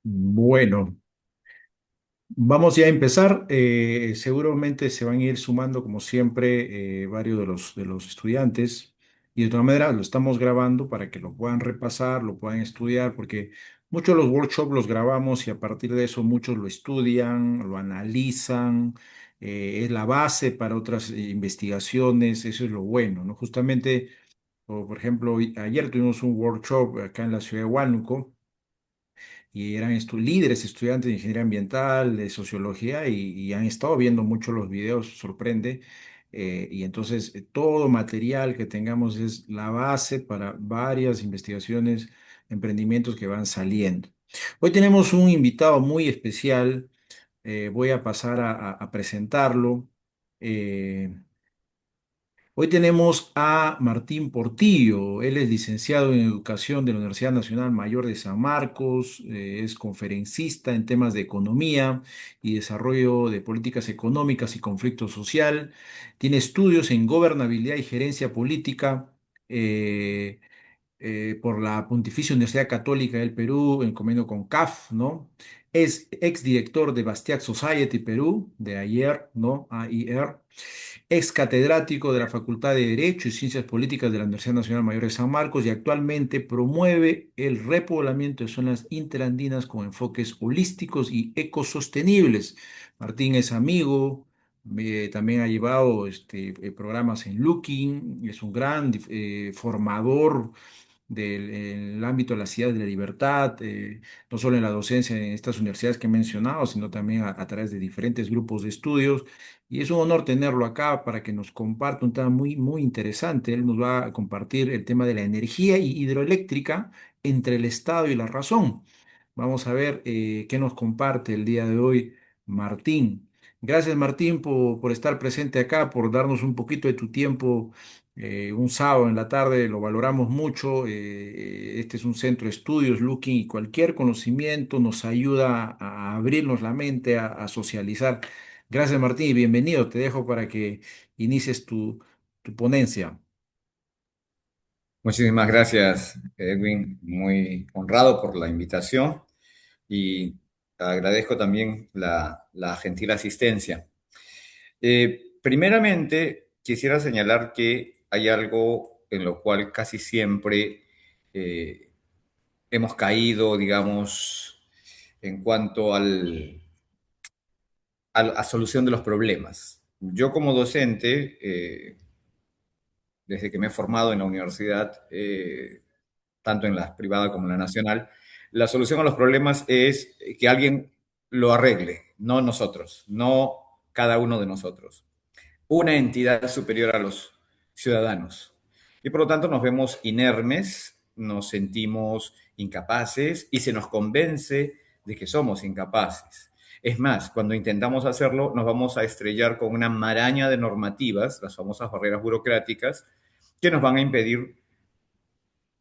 Bueno, vamos ya a empezar. Seguramente se van a ir sumando, como siempre, varios de los estudiantes. Y de todas maneras, lo estamos grabando para que lo puedan repasar, lo puedan estudiar, porque muchos de los workshops los grabamos y a partir de eso muchos lo estudian, lo analizan. Es la base para otras investigaciones. Eso es lo bueno, ¿no? Justamente, por ejemplo, ayer tuvimos un workshop acá en la ciudad de Huánuco y eran líderes estudiantes de ingeniería ambiental, de sociología, y han estado viendo mucho los videos, sorprende. Y entonces todo material que tengamos es la base para varias investigaciones, emprendimientos que van saliendo. Hoy tenemos un invitado muy especial, voy a pasar a presentarlo. Eh, Hoy tenemos a Martín Portillo. Él es licenciado en Educación de la Universidad Nacional Mayor de San Marcos, es conferencista en temas de economía y desarrollo de políticas económicas y conflicto social. Tiene estudios en gobernabilidad y gerencia política. eh, por la Pontificia Universidad Católica del Perú, en convenio con CAF, ¿no? Es exdirector de Bastiat Society Perú, de ayer, ¿no? AIR. Ex catedrático de la Facultad de Derecho y Ciencias Políticas de la Universidad Nacional Mayor de San Marcos y actualmente promueve el repoblamiento de zonas interandinas con enfoques holísticos y ecosostenibles. Martín es amigo, también ha llevado programas en Looking, es un gran formador del en el ámbito de la ciudad de la libertad, no solo en la docencia en estas universidades que he mencionado, sino también a través de diferentes grupos de estudios. Y es un honor tenerlo acá para que nos comparta un tema muy, muy interesante. Él nos va a compartir el tema de la energía hidroeléctrica entre el Estado y la razón. Vamos a ver qué nos comparte el día de hoy Martín. Gracias, Martín, por estar presente acá, por darnos un poquito de tu tiempo un sábado en la tarde. Lo valoramos mucho. Este es un centro de estudios, Looking, y cualquier conocimiento nos ayuda a abrirnos la mente, a socializar. Gracias, Martín, y bienvenido. Te dejo para que inicies tu ponencia. Muchísimas gracias, Edwin. Muy honrado por la invitación y agradezco también la gentil asistencia. Primeramente, quisiera señalar que hay algo en lo cual casi siempre eh, hemos caído, digamos, en cuanto a solución de los problemas. Yo como docente, desde que me he formado en la universidad, tanto en la privada como en la nacional, la solución a los problemas es que alguien lo arregle, no nosotros, no cada uno de nosotros. Una entidad superior a los ciudadanos. Y por lo tanto nos vemos inermes, nos sentimos incapaces y se nos convence de que somos incapaces. Es más, cuando intentamos hacerlo, nos vamos a estrellar con una maraña de normativas, las famosas barreras burocráticas, que nos van a impedir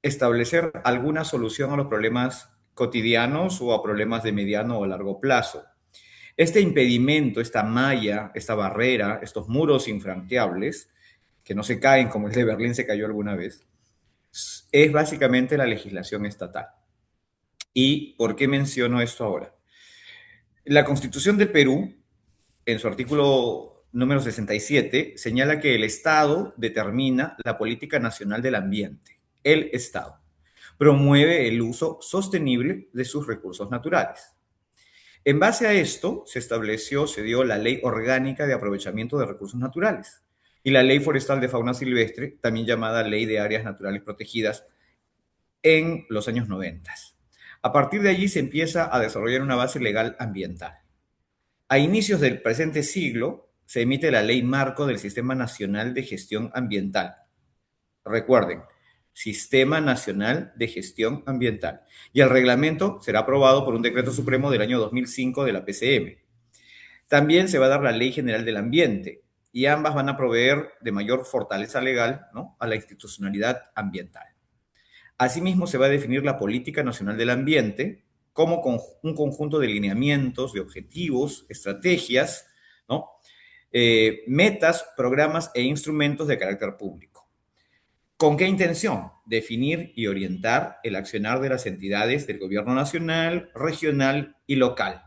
establecer alguna solución a los problemas cotidianos o a problemas de mediano o largo plazo. Este impedimento, esta malla, esta barrera, estos muros infranqueables, que no se caen como el de Berlín se cayó alguna vez, es básicamente la legislación estatal. ¿Y por qué menciono esto ahora? La Constitución de Perú, en su artículo número 67, señala que el Estado determina la política nacional del ambiente. El Estado promueve el uso sostenible de sus recursos naturales. En base a esto, se dio la Ley Orgánica de Aprovechamiento de Recursos Naturales y la Ley Forestal de Fauna Silvestre, también llamada Ley de Áreas Naturales Protegidas, en los años 90. A partir de allí se empieza a desarrollar una base legal ambiental. A inicios del presente siglo se emite la Ley Marco del Sistema Nacional de Gestión Ambiental. Recuerden, Sistema Nacional de Gestión Ambiental. Y el reglamento será aprobado por un decreto supremo del año 2005 de la PCM. También se va a dar la Ley General del Ambiente y ambas van a proveer de mayor fortaleza legal, ¿no?, a la institucionalidad ambiental. Asimismo, se va a definir la Política Nacional del Ambiente como un conjunto de lineamientos, de objetivos, estrategias, ¿no?, metas, programas e instrumentos de carácter público. ¿Con qué intención? Definir y orientar el accionar de las entidades del gobierno nacional, regional y local,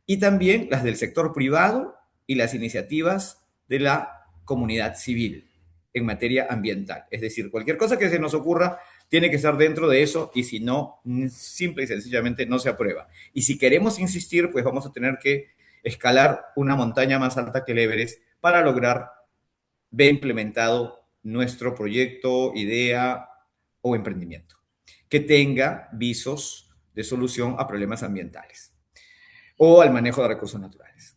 y también las del sector privado y las iniciativas de la comunidad civil en materia ambiental. Es decir, cualquier cosa que se nos ocurra tiene que estar dentro de eso y si no, simple y sencillamente no se aprueba. Y si queremos insistir, pues vamos a tener que escalar una montaña más alta que el Everest para lograr ver implementado nuestro proyecto, idea o emprendimiento que tenga visos de solución a problemas ambientales o al manejo de recursos naturales.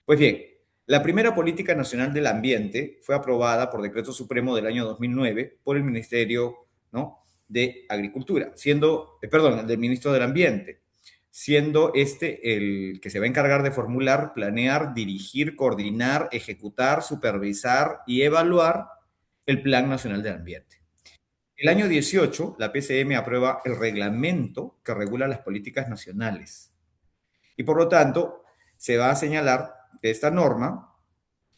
Pues bien, la primera política nacional del ambiente fue aprobada por decreto supremo del año 2009 por el Ministerio, ¿no?, de Agricultura, siendo, perdón, del Ministro del Ambiente, siendo este el que se va a encargar de formular, planear, dirigir, coordinar, ejecutar, supervisar y evaluar el Plan Nacional del Ambiente. El año 18, la PCM aprueba el reglamento que regula las políticas nacionales y por lo tanto se va a señalar que esta norma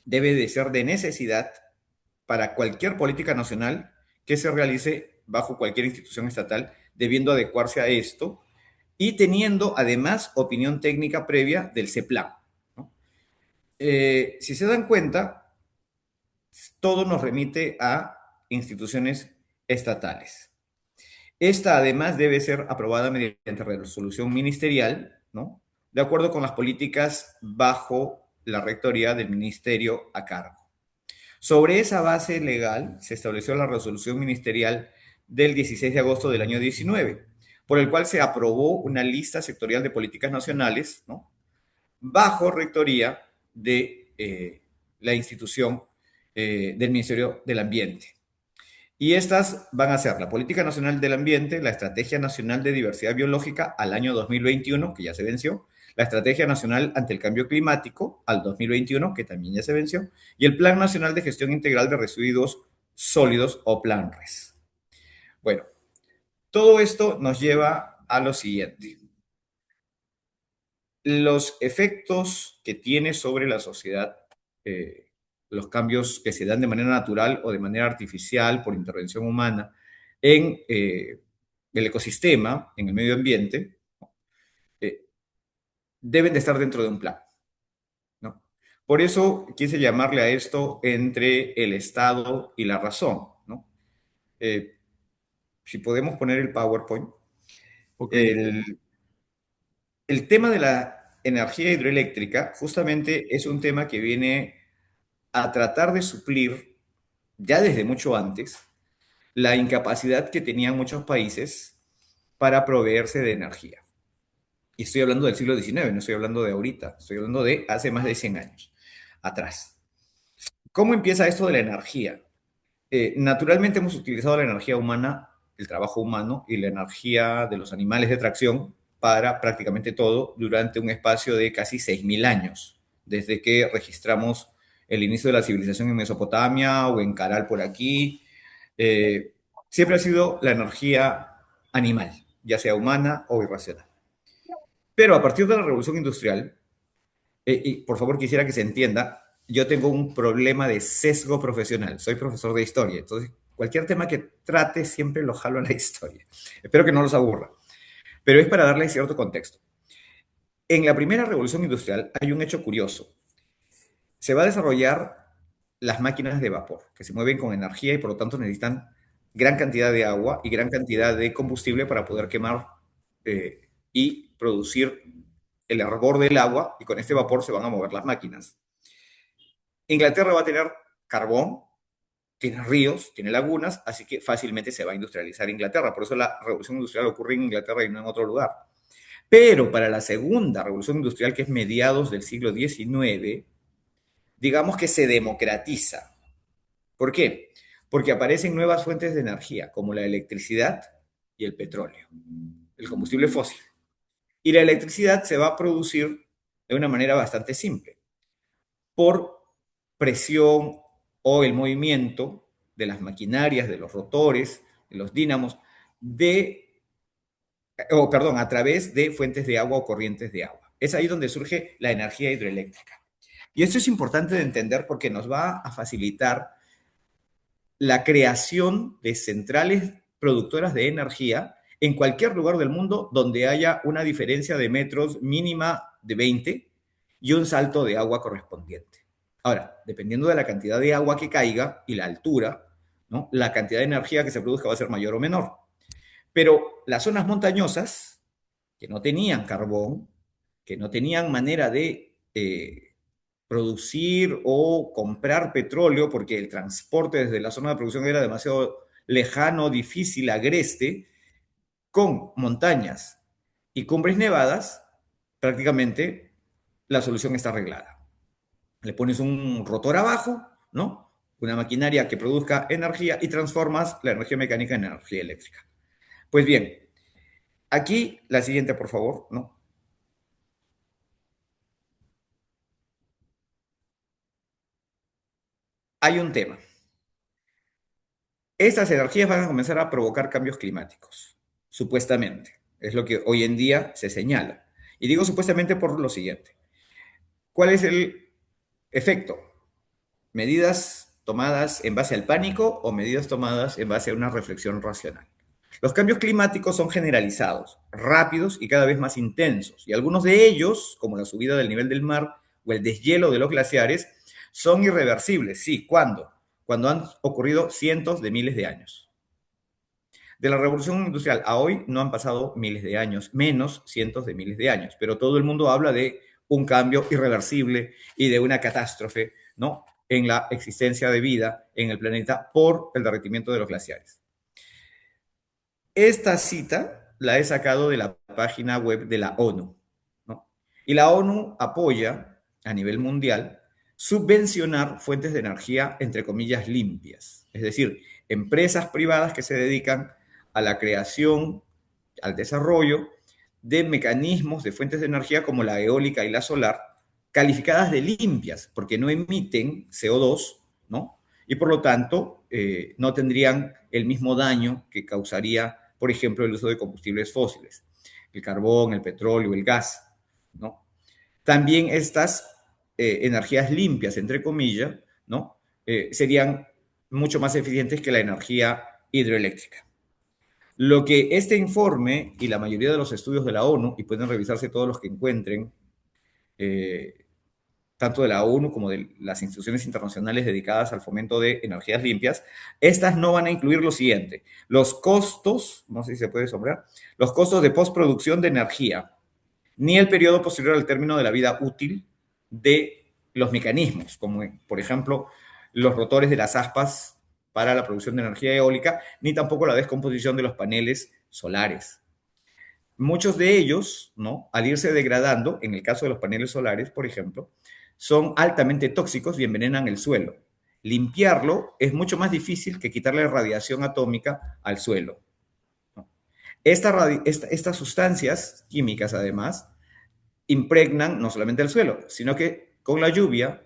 debe de ser de necesidad para cualquier política nacional que se realice bajo cualquier institución estatal, debiendo adecuarse a esto y teniendo además opinión técnica previa del CEPLAN, ¿no? Si se dan cuenta, todo nos remite a instituciones estatales. Esta además debe ser aprobada mediante resolución ministerial, ¿no?, de acuerdo con las políticas bajo la rectoría del ministerio a cargo. Sobre esa base legal se estableció la resolución ministerial del 16 de agosto del año 19, por el cual se aprobó una lista sectorial de políticas nacionales, ¿no?, bajo rectoría de la institución del Ministerio del Ambiente. Y estas van a ser la Política Nacional del Ambiente, la Estrategia Nacional de Diversidad Biológica al año 2021, que ya se venció, la Estrategia Nacional ante el Cambio Climático al 2021, que también ya se venció, y el Plan Nacional de Gestión Integral de Residuos Sólidos o PLANRES. Bueno, todo esto nos lleva a lo siguiente. Los efectos que tiene sobre la sociedad los cambios que se dan de manera natural o de manera artificial por intervención humana en el ecosistema, en el medio ambiente, eh, deben de estar dentro de un plan, ¿no? Por eso quise llamarle a esto entre el Estado y la razón, ¿no? Eh, si podemos poner el PowerPoint. Ok. El, el tema de la energía hidroeléctrica justamente es un tema que viene a tratar de suplir, ya desde mucho antes, la incapacidad que tenían muchos países para proveerse de energía. Y estoy hablando del siglo XIX, no estoy hablando de ahorita, estoy hablando de hace más de 100 años atrás. ¿Cómo empieza esto de la energía? Naturalmente hemos utilizado la energía humana, el trabajo humano y la energía de los animales de tracción para prácticamente todo durante un espacio de casi 6.000 años, desde que registramos el inicio de la civilización en Mesopotamia o en Caral por aquí. Eh, Siempre ha sido la energía animal, ya sea humana o irracional. Pero a partir de la revolución industrial, y por favor quisiera que se entienda, yo tengo un problema de sesgo profesional, soy profesor de historia, entonces cualquier tema que trate siempre lo jalo a la historia. Espero que no los aburra, pero es para darle cierto contexto. En la primera revolución industrial hay un hecho curioso. Se va a desarrollar las máquinas de vapor, que se mueven con energía y por lo tanto necesitan gran cantidad de agua y gran cantidad de combustible para poder quemar y producir el hervor del agua y con este vapor se van a mover las máquinas. Inglaterra va a tener carbón, tiene ríos, tiene lagunas, así que fácilmente se va a industrializar Inglaterra. Por eso la revolución industrial ocurre en Inglaterra y no en otro lugar. Pero para la segunda revolución industrial, que es mediados del siglo XIX, digamos que se democratiza. ¿Por qué? Porque aparecen nuevas fuentes de energía, como la electricidad y el petróleo, el combustible fósil. Y la electricidad se va a producir de una manera bastante simple, por presión o el movimiento de las maquinarias, de los rotores, de los dínamos, perdón, a través de fuentes de agua o corrientes de agua. Es ahí donde surge la energía hidroeléctrica. Y esto es importante de entender porque nos va a facilitar la creación de centrales productoras de energía en cualquier lugar del mundo donde haya una diferencia de metros mínima de 20 y un salto de agua correspondiente. Ahora, dependiendo de la cantidad de agua que caiga y la altura, ¿no? La cantidad de energía que se produzca va a ser mayor o menor. Pero las zonas montañosas, que no tenían carbón, que no tenían manera de producir o comprar petróleo, porque el transporte desde la zona de producción era demasiado lejano, difícil, agreste, con montañas y cumbres nevadas, prácticamente la solución está arreglada. Le pones un rotor abajo, ¿no? Una maquinaria que produzca energía y transformas la energía mecánica en energía eléctrica. Pues bien, aquí la siguiente, por favor, ¿no? Hay un tema. Estas energías van a comenzar a provocar cambios climáticos, supuestamente. Es lo que hoy en día se señala. Y digo supuestamente por lo siguiente. ¿Cuál es el efecto? ¿Medidas tomadas en base al pánico o medidas tomadas en base a una reflexión racional? Los cambios climáticos son generalizados, rápidos y cada vez más intensos, y algunos de ellos, como la subida del nivel del mar o el deshielo de los glaciares, son irreversibles. Sí, ¿cuándo? Cuando han ocurrido cientos de miles de años. De la revolución industrial a hoy no han pasado miles de años, menos cientos de miles de años, pero todo el mundo habla de un cambio irreversible y de una catástrofe, ¿no? En la existencia de vida en el planeta por el derretimiento de los glaciares. Esta cita la he sacado de la página web de la ONU, ¿no? Y la ONU apoya a nivel mundial subvencionar fuentes de energía, entre comillas, limpias. Es decir, empresas privadas que se dedican a la creación, al desarrollo de mecanismos de fuentes de energía como la eólica y la solar, calificadas de limpias, porque no emiten CO2, ¿no? Y por lo tanto, no tendrían el mismo daño que causaría, por ejemplo, el uso de combustibles fósiles, el carbón, el petróleo, el gas, ¿no? También estas energías limpias, entre comillas, ¿no? Serían mucho más eficientes que la energía hidroeléctrica. Lo que este informe y la mayoría de los estudios de la ONU, y pueden revisarse todos los que encuentren, eh, tanto de la ONU como de las instituciones internacionales dedicadas al fomento de energías limpias, estas no van a incluir lo siguiente: los costos, no sé si se puede sombrear, los costos de postproducción de energía, ni el periodo posterior al término de la vida útil de los mecanismos, como por ejemplo los rotores de las aspas para la producción de energía eólica, ni tampoco la descomposición de los paneles solares. Muchos de ellos, ¿no? Al irse degradando, en el caso de los paneles solares, por ejemplo, son altamente tóxicos y envenenan el suelo. Limpiarlo es mucho más difícil que quitarle radiación atómica al suelo, ¿no? Estas sustancias químicas, además, impregnan no solamente el suelo, sino que con la lluvia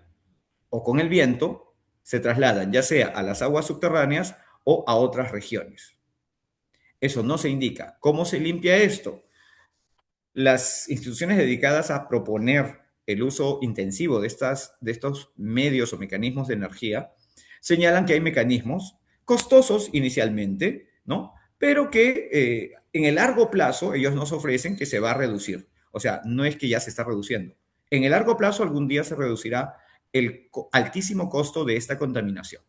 o con el viento se trasladan ya sea a las aguas subterráneas o a otras regiones. Eso no se indica. ¿Cómo se limpia esto? Las instituciones dedicadas a proponer el uso intensivo de estos medios o mecanismos de energía señalan que hay mecanismos costosos inicialmente, ¿no? Pero que en el largo plazo ellos nos ofrecen que se va a reducir. O sea, no es que ya se está reduciendo. En el largo plazo algún día se reducirá el altísimo costo de esta contaminación.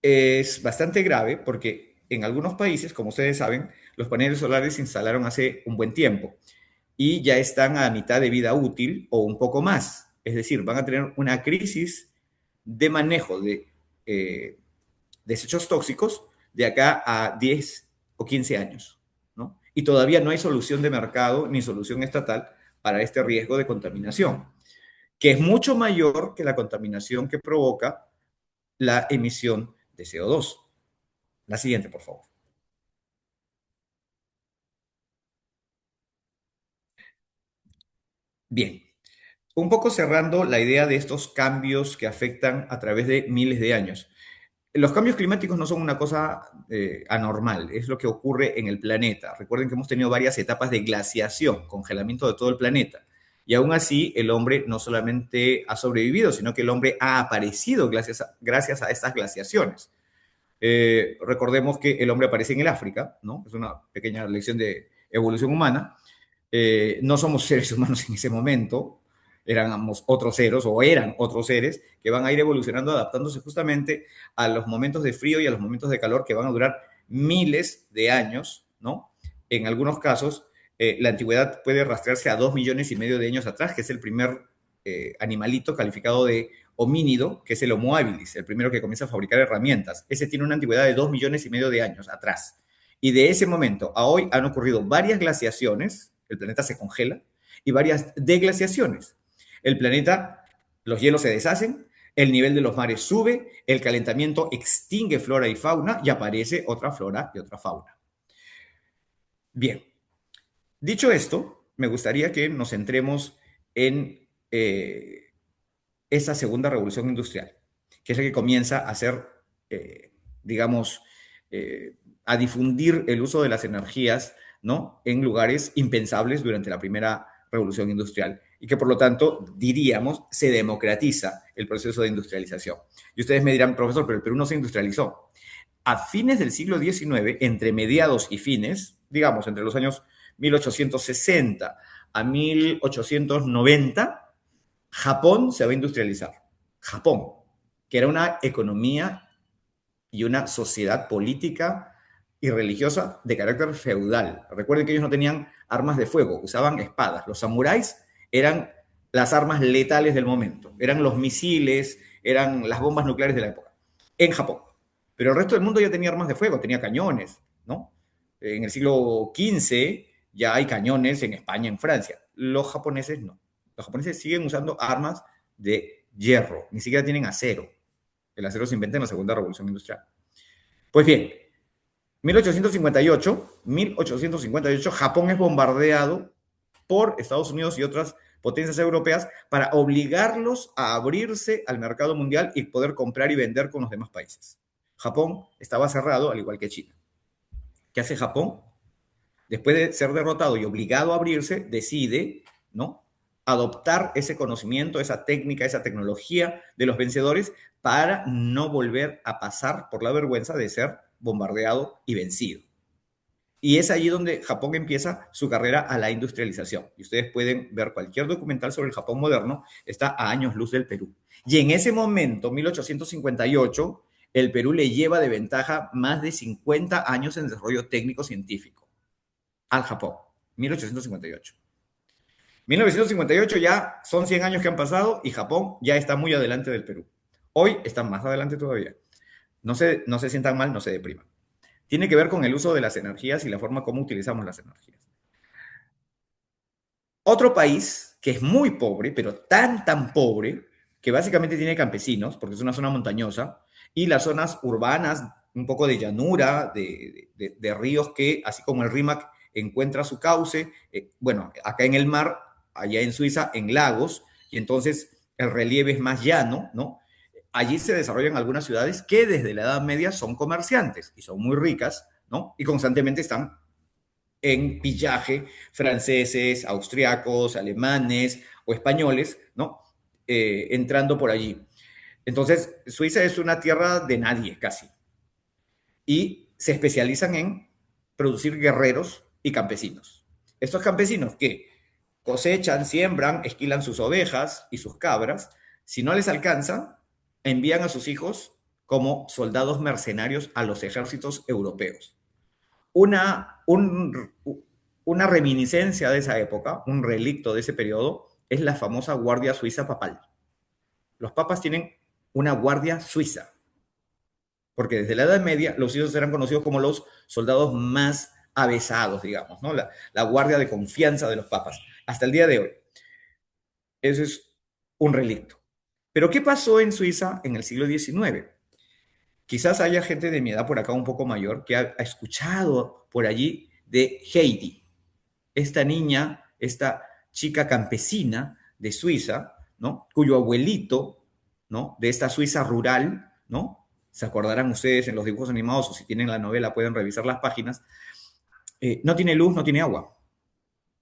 Es bastante grave porque en algunos países, como ustedes saben, los paneles solares se instalaron hace un buen tiempo y ya están a mitad de vida útil o un poco más. Es decir, van a tener una crisis de manejo de desechos tóxicos de acá a 10 o 15 años, ¿no? Y todavía no hay solución de mercado ni solución estatal para este riesgo de contaminación, que es mucho mayor que la contaminación que provoca la emisión de CO2. La siguiente, por favor. Bien, un poco cerrando la idea de estos cambios que afectan a través de miles de años. Los cambios climáticos no son una cosa anormal, es lo que ocurre en el planeta. Recuerden que hemos tenido varias etapas de glaciación, congelamiento de todo el planeta. Y aún así, el hombre no solamente ha sobrevivido, sino que el hombre ha aparecido gracias a estas glaciaciones. Recordemos que el hombre aparece en el África, ¿no? Es una pequeña lección de evolución humana. No somos seres humanos en ese momento, éramos otros seres o eran otros seres que van a ir evolucionando, adaptándose justamente a los momentos de frío y a los momentos de calor que van a durar miles de años, ¿no? En algunos casos, la antigüedad puede rastrearse a 2,5 millones de años atrás, que es el primer animalito calificado de homínido, que es el Homo habilis, el primero que comienza a fabricar herramientas. Ese tiene una antigüedad de 2,5 millones de años atrás. Y de ese momento a hoy han ocurrido varias glaciaciones, el planeta se congela, y varias deglaciaciones. El planeta, los hielos se deshacen, el nivel de los mares sube, el calentamiento extingue flora y fauna y aparece otra flora y otra fauna. Bien, dicho esto, me gustaría que nos centremos en esa segunda revolución industrial, que es la que comienza a hacer, digamos, eh, a difundir el uso de las energías, ¿no? En lugares impensables durante la primera revolución industrial y que por lo tanto, diríamos, se democratiza el proceso de industrialización. Y ustedes me dirán, profesor, pero el Perú no se industrializó. A fines del siglo XIX, entre mediados y fines, digamos, entre los años 1860 a 1890, Japón se va a industrializar. Japón, que era una economía y una sociedad política y religiosa de carácter feudal. Recuerden que ellos no tenían armas de fuego, usaban espadas. Los samuráis eran las armas letales del momento, eran los misiles, eran las bombas nucleares de la época, en Japón. Pero el resto del mundo ya tenía armas de fuego, tenía cañones, ¿no? En el siglo XV ya hay cañones en España, en Francia. Los japoneses no. Los japoneses siguen usando armas de hierro, ni siquiera tienen acero. El acero se inventa en la Segunda Revolución Industrial. Pues bien, 1858, Japón es bombardeado por Estados Unidos y otras potencias europeas para obligarlos a abrirse al mercado mundial y poder comprar y vender con los demás países. Japón estaba cerrado, al igual que China. ¿Qué hace Japón? Después de ser derrotado y obligado a abrirse, decide, ¿no?, adoptar ese conocimiento, esa técnica, esa tecnología de los vencedores para no volver a pasar por la vergüenza de ser bombardeado y vencido. Y es allí donde Japón empieza su carrera a la industrialización. Y ustedes pueden ver cualquier documental sobre el Japón moderno, está a años luz del Perú. Y en ese momento, 1858, el Perú le lleva de ventaja más de 50 años en desarrollo técnico-científico al Japón, 1858. 1958 ya son 100 años que han pasado y Japón ya está muy adelante del Perú. Hoy están más adelante todavía. No se sientan mal, no se depriman. Tiene que ver con el uso de las energías y la forma como utilizamos las energías. Otro país que es muy pobre, pero tan pobre, que básicamente tiene campesinos, porque es una zona montañosa, y las zonas urbanas, un poco de llanura, de ríos que, así como el Rímac, encuentra su cauce, bueno, acá en el mar, allá en Suiza, en lagos, y entonces el relieve es más llano, ¿no? Allí se desarrollan algunas ciudades que desde la Edad Media son comerciantes y son muy ricas, ¿no? Y constantemente están en pillaje franceses, austriacos, alemanes o españoles, ¿no? Entrando por allí. Entonces, Suiza es una tierra de nadie casi. Y se especializan en producir guerreros y campesinos. Estos campesinos que cosechan, siembran, esquilan sus ovejas y sus cabras, si no les alcanza, envían a sus hijos como soldados mercenarios a los ejércitos europeos. Una, un, una reminiscencia de esa época, un relicto de ese periodo, es la famosa Guardia Suiza Papal. Los papas tienen una guardia suiza, porque desde la Edad Media los suizos eran conocidos como los soldados más avesados, digamos, ¿no? La guardia de confianza de los papas, hasta el día de hoy. Eso es un relicto. Pero ¿qué pasó en Suiza en el siglo XIX? Quizás haya gente de mi edad por acá un poco mayor que ha escuchado por allí de Heidi, esta niña, esta chica campesina de Suiza, ¿no?, cuyo abuelito, ¿no?, de esta Suiza rural, ¿no?, se acordarán ustedes en los dibujos animados o si tienen la novela pueden revisar las páginas, no tiene luz, no tiene agua.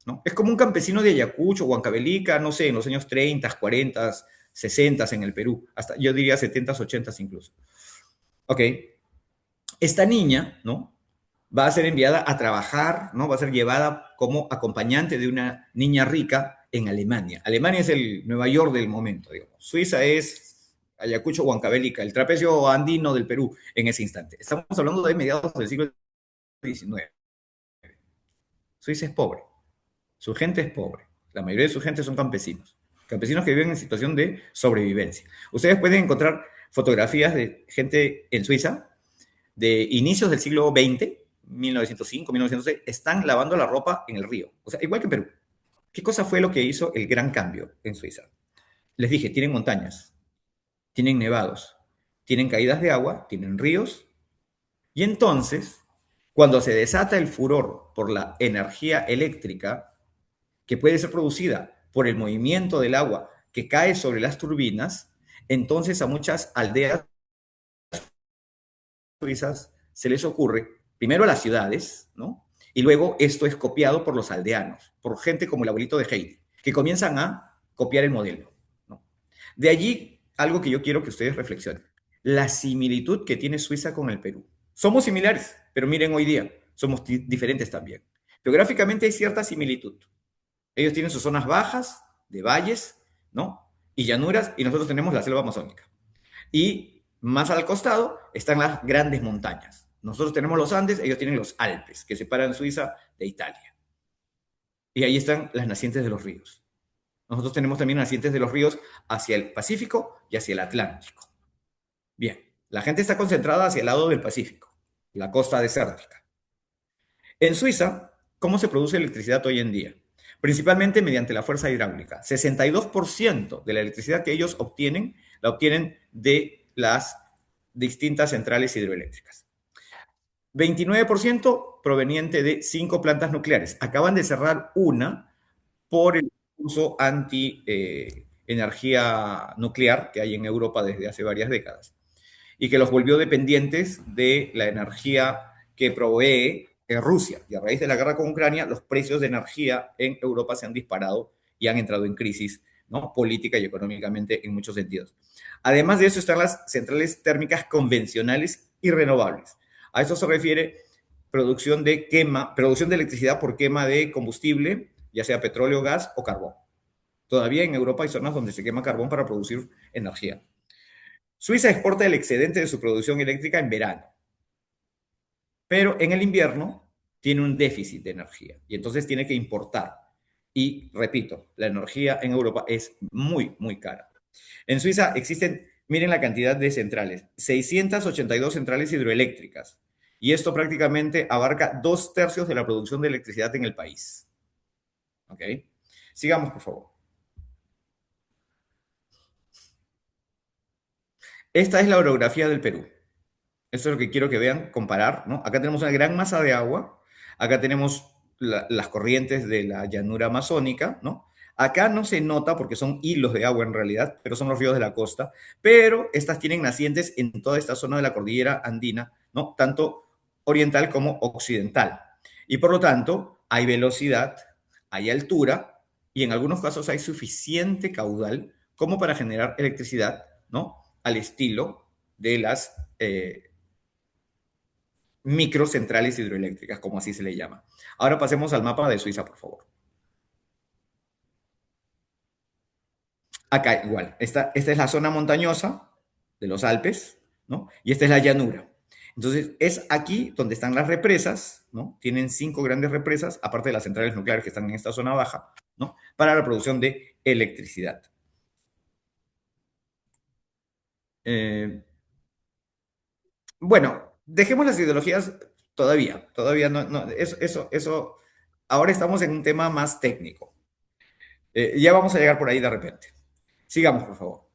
¿no? Es como un campesino de Ayacucho, Huancavelica, no sé, en los años 30, 40, 60 en el Perú, hasta yo diría 70, 80 incluso. Ok, esta niña, ¿no? Va a ser enviada a trabajar, ¿no? Va a ser llevada como acompañante de una niña rica en Alemania. Alemania es el Nueva York del momento, digamos. Suiza es Ayacucho, Huancavelica, el trapecio andino del Perú en ese instante. Estamos hablando de mediados del siglo XIX. Suiza es pobre, su gente es pobre. La mayoría de su gente son campesinos. Campesinos que viven en situación de sobrevivencia. Ustedes pueden encontrar fotografías de gente en Suiza de inicios del siglo XX, 1905, 1906, están lavando la ropa en el río. O sea, igual que en Perú. ¿Qué cosa fue lo que hizo el gran cambio en Suiza? Les dije, tienen montañas, tienen nevados, tienen caídas de agua, tienen ríos, y entonces, cuando se desata el furor por la energía eléctrica, que puede ser producida por el movimiento del agua que cae sobre las turbinas, entonces a muchas aldeas suizas se les ocurre, primero a las ciudades, ¿no? Y luego esto es copiado por los aldeanos, por gente como el abuelito de Heidi, que comienzan a copiar el modelo, ¿no? De allí algo que yo quiero que ustedes reflexionen, la similitud que tiene Suiza con el Perú. Somos similares, pero miren hoy día, somos diferentes también. Geográficamente hay cierta similitud. Ellos tienen sus zonas bajas, de valles, ¿no? Y llanuras, y nosotros tenemos la selva amazónica. Y más al costado están las grandes montañas. Nosotros tenemos los Andes, ellos tienen los Alpes, que separan Suiza de Italia. Y ahí están las nacientes de los ríos. Nosotros tenemos también nacientes de los ríos hacia el Pacífico y hacia el Atlántico. Bien, la gente está concentrada hacia el lado del Pacífico, la costa desértica. En Suiza, ¿cómo se produce electricidad hoy en día? Principalmente mediante la fuerza hidráulica. 62% de la electricidad que ellos obtienen, la obtienen de las distintas centrales hidroeléctricas. 29% proveniente de 5 plantas nucleares. Acaban de cerrar una por el uso anti-energía nuclear que hay en Europa desde hace varias décadas y que los volvió dependientes de la energía que provee Rusia. Y a raíz de la guerra con Ucrania, los precios de energía en Europa se han disparado y han entrado en crisis, ¿no? Política y económicamente en muchos sentidos. Además de eso están las centrales térmicas convencionales y renovables. A eso se refiere producción de electricidad por quema de combustible, ya sea petróleo, gas o carbón. Todavía en Europa hay zonas donde se quema carbón para producir energía. Suiza exporta el excedente de su producción eléctrica en verano, pero en el invierno tiene un déficit de energía y entonces tiene que importar. Y repito, la energía en Europa es muy, muy cara. En Suiza existen, miren la cantidad de centrales, 682 centrales hidroeléctricas. Y esto prácticamente abarca 2/3 de la producción de electricidad en el país. ¿Ok? Sigamos, por favor. Esta es la orografía del Perú. Esto es lo que quiero que vean, comparar, ¿no? Acá tenemos una gran masa de agua, acá tenemos las corrientes de la llanura amazónica, ¿no? Acá no se nota porque son hilos de agua en realidad, pero son los ríos de la costa, pero estas tienen nacientes en toda esta zona de la cordillera andina, ¿no? Tanto oriental como occidental. Y por lo tanto, hay velocidad, hay altura y en algunos casos hay suficiente caudal como para generar electricidad, ¿no? Al estilo de las microcentrales hidroeléctricas, como así se le llama. Ahora pasemos al mapa de Suiza, por favor. Acá igual, esta es la zona montañosa de los Alpes, ¿no? Y esta es la llanura. Entonces, es aquí donde están las represas, ¿no? Tienen 5 grandes represas, aparte de las centrales nucleares que están en esta zona baja, ¿no? Para la producción de electricidad. Eh, bueno, dejemos las ideologías todavía no, eso, ahora estamos en un tema más técnico. Ya vamos a llegar por ahí de repente. Sigamos, por favor.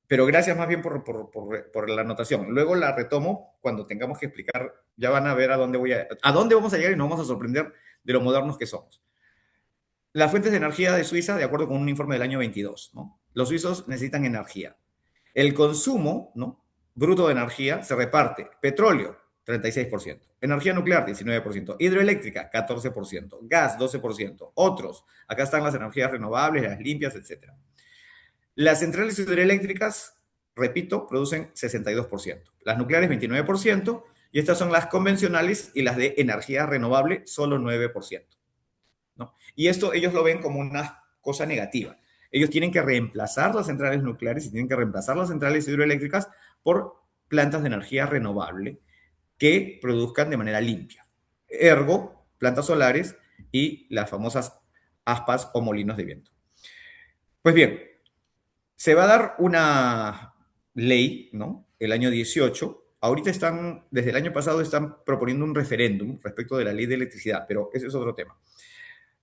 Pero gracias más bien por la anotación. Luego la retomo cuando tengamos que explicar, ya van a ver a dónde vamos a llegar y nos vamos a sorprender de lo modernos que somos. Las fuentes de energía de Suiza, de acuerdo con un informe del año 22, ¿no? Los suizos necesitan energía. El consumo, ¿no? Bruto de energía se reparte. Petróleo, 36%. Energía nuclear, 19%. Hidroeléctrica, 14%. Gas, 12%. Otros, acá están las energías renovables, las limpias, etcétera. Las centrales hidroeléctricas, repito, producen 62%. Las nucleares, 29%. Y estas son las convencionales y las de energía renovable, solo 9%. ¿No? Y esto ellos lo ven como una cosa negativa. Ellos tienen que reemplazar las centrales nucleares y tienen que reemplazar las centrales hidroeléctricas por plantas de energía renovable que produzcan de manera limpia. Ergo, plantas solares y las famosas aspas o molinos de viento. Pues bien, se va a dar una ley, ¿no? El año 18. Ahorita están, desde el año pasado, están proponiendo un referéndum respecto de la ley de electricidad, pero ese es otro tema.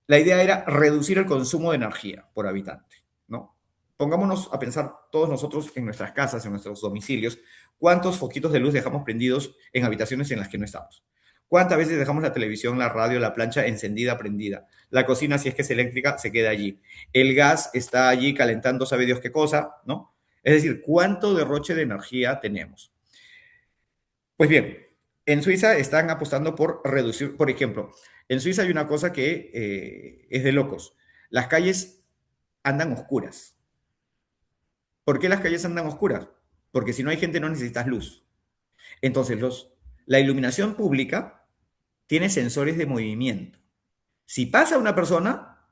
La idea era reducir el consumo de energía por habitante, ¿no? Pongámonos a pensar todos nosotros en nuestras casas, en nuestros domicilios, cuántos foquitos de luz dejamos prendidos en habitaciones en las que no estamos. ¿Cuántas veces dejamos la televisión, la radio, la plancha encendida, prendida? La cocina, si es que es eléctrica, se queda allí. El gas está allí calentando, sabe Dios qué cosa, ¿no? Es decir, ¿cuánto derroche de energía tenemos? Pues bien, en Suiza están apostando por reducir, por ejemplo, en Suiza hay una cosa que es de locos. Las calles andan oscuras. ¿Por qué las calles andan oscuras? Porque si no hay gente no necesitas luz. Entonces, la iluminación pública tiene sensores de movimiento. Si pasa una persona,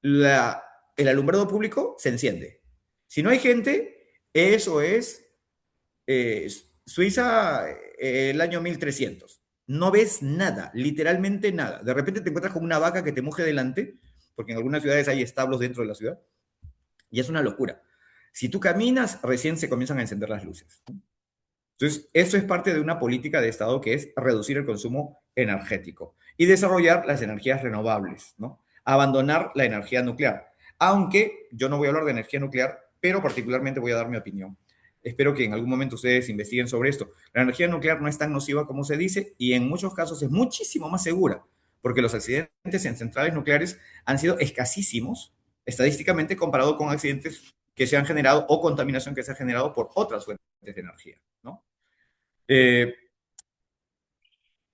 la, el alumbrado público se enciende. Si no hay gente, eso es eh, Suiza el año 1300. No ves nada, literalmente nada. De repente te encuentras con una vaca que te muge delante, porque en algunas ciudades hay establos dentro de la ciudad, y es una locura. Si tú caminas, recién se comienzan a encender las luces. Entonces, eso es parte de una política de Estado que es reducir el consumo energético y desarrollar las energías renovables, ¿no? Abandonar la energía nuclear. Aunque yo no voy a hablar de energía nuclear, pero particularmente voy a dar mi opinión. Espero que en algún momento ustedes investiguen sobre esto. La energía nuclear no es tan nociva como se dice y en muchos casos es muchísimo más segura, porque los accidentes en centrales nucleares han sido escasísimos estadísticamente comparado con accidentes que se han generado o contaminación que se ha generado por otras fuentes de energía, ¿no? Eh,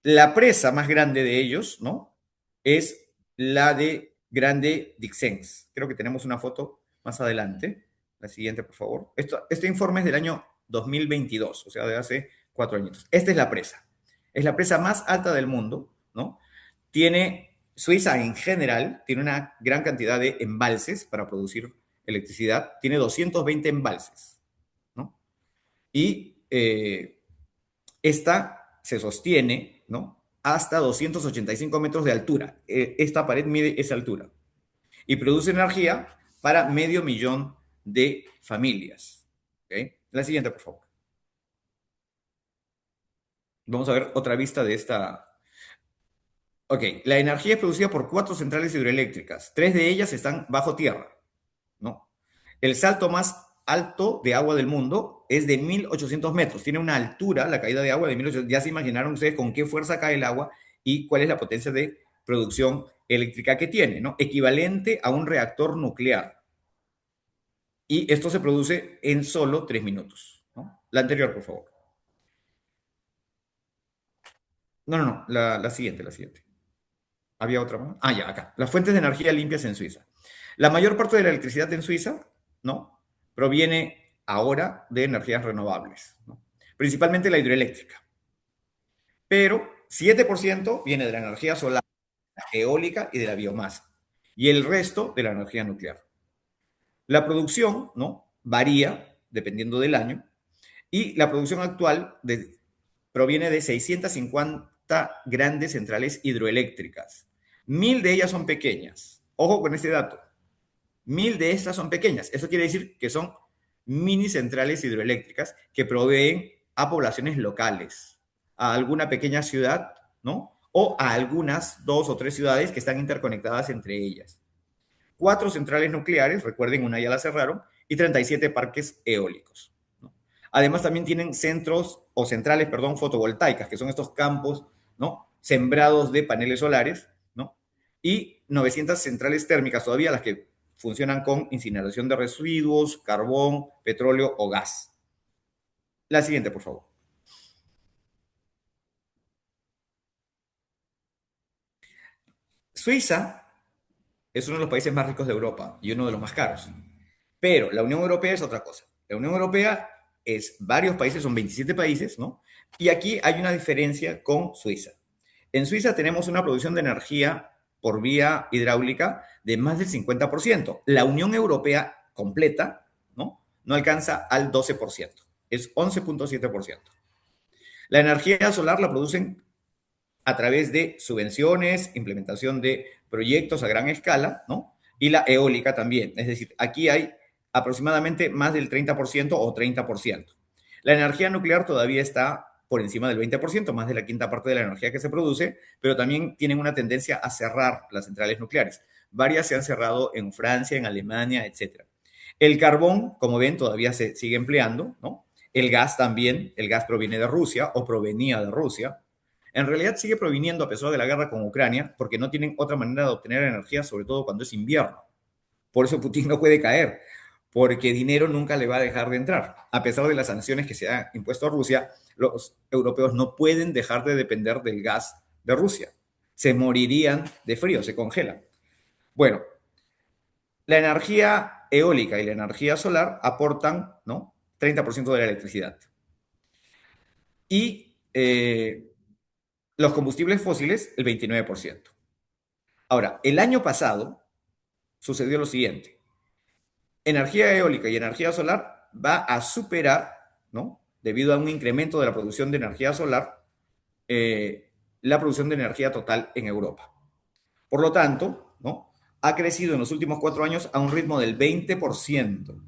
la presa más grande de ellos, ¿no? Es la de Grande Dixens. Creo que tenemos una foto más adelante. La siguiente, por favor. Este informe es del año 2022, o sea, de hace 4 años. Esta es la presa. Es la presa más alta del mundo, ¿no? Suiza en general, tiene una gran cantidad de embalses para producir electricidad. Tiene 220 embalses, ¿no? Y esta se sostiene, ¿no? Hasta 285 metros de altura. Esta pared mide esa altura y produce energía para 500.000 de familias. ¿Okay? La siguiente, por favor. Vamos a ver otra vista de esta. Ok, la energía es producida por 4 centrales hidroeléctricas. 3 de ellas están bajo tierra, ¿no? El salto más alto de agua del mundo es de 1.800 metros. Tiene una altura, la caída de agua de 1.800. Ya se imaginaron ustedes con qué fuerza cae el agua y cuál es la potencia de producción eléctrica que tiene, ¿no? Equivalente a un reactor nuclear. Y esto se produce en solo 3 minutos, ¿no? La anterior, por favor. No, la siguiente, la siguiente. ¿Había otra más? Ah, ya, acá. Las fuentes de energía limpias en Suiza. La mayor parte de la electricidad en Suiza, ¿no? Proviene ahora de energías renovables, ¿no? Principalmente la hidroeléctrica. Pero 7% viene de la energía solar, la eólica y de la biomasa. Y el resto de la energía nuclear. La producción, ¿no? Varía dependiendo del año. Y la producción actual proviene de 650 grandes centrales hidroeléctricas. 1.000 de ellas son pequeñas. Ojo con este dato. 1.000 de estas son pequeñas. Eso quiere decir que son mini centrales hidroeléctricas que proveen a poblaciones locales, a alguna pequeña ciudad, ¿no? O a algunas 2 o 3 ciudades que están interconectadas entre ellas. 4 centrales nucleares, recuerden, una ya la cerraron, y 37 parques eólicos, ¿no? Además, también tienen centros o centrales, perdón, fotovoltaicas, que son estos campos, ¿no? Sembrados de paneles solares, ¿no? Y 900 centrales térmicas todavía, las que funcionan con incineración de residuos, carbón, petróleo o gas. La siguiente, por favor. Suiza es uno de los países más ricos de Europa y uno de los más caros. Pero la Unión Europea es otra cosa. La Unión Europea es varios países, son 27 países, ¿no? Y aquí hay una diferencia con Suiza. En Suiza tenemos una producción de energía por vía hidráulica de más del 50%. La Unión Europea completa, ¿no? No alcanza al 12%, es 11,7%. La energía solar la producen a través de subvenciones, implementación de proyectos a gran escala, ¿no? Y la eólica también. Es decir, aquí hay aproximadamente más del 30% o 30%. La energía nuclear todavía está por encima del 20%, más de la quinta parte de la energía que se produce, pero también tienen una tendencia a cerrar las centrales nucleares. Varias se han cerrado en Francia, en Alemania, etcétera. El carbón, como ven, todavía se sigue empleando, ¿no? El gas también, el gas proviene de Rusia o provenía de Rusia. En realidad sigue proviniendo a pesar de la guerra con Ucrania, porque no tienen otra manera de obtener energía, sobre todo cuando es invierno. Por eso Putin no puede caer, porque dinero nunca le va a dejar de entrar. A pesar de las sanciones que se han impuesto a Rusia, los europeos no pueden dejar de depender del gas de Rusia. Se morirían de frío, se congelan. Bueno, la energía eólica y la energía solar aportan, ¿no?, 30% de la electricidad. Y los combustibles fósiles, el 29%. Ahora, el año pasado sucedió lo siguiente. Energía eólica y energía solar va a superar, ¿no?, debido a un incremento de la producción de energía solar, la producción de energía total en Europa. Por lo tanto, ¿no?, ha crecido en los últimos 4 años a un ritmo del 20%.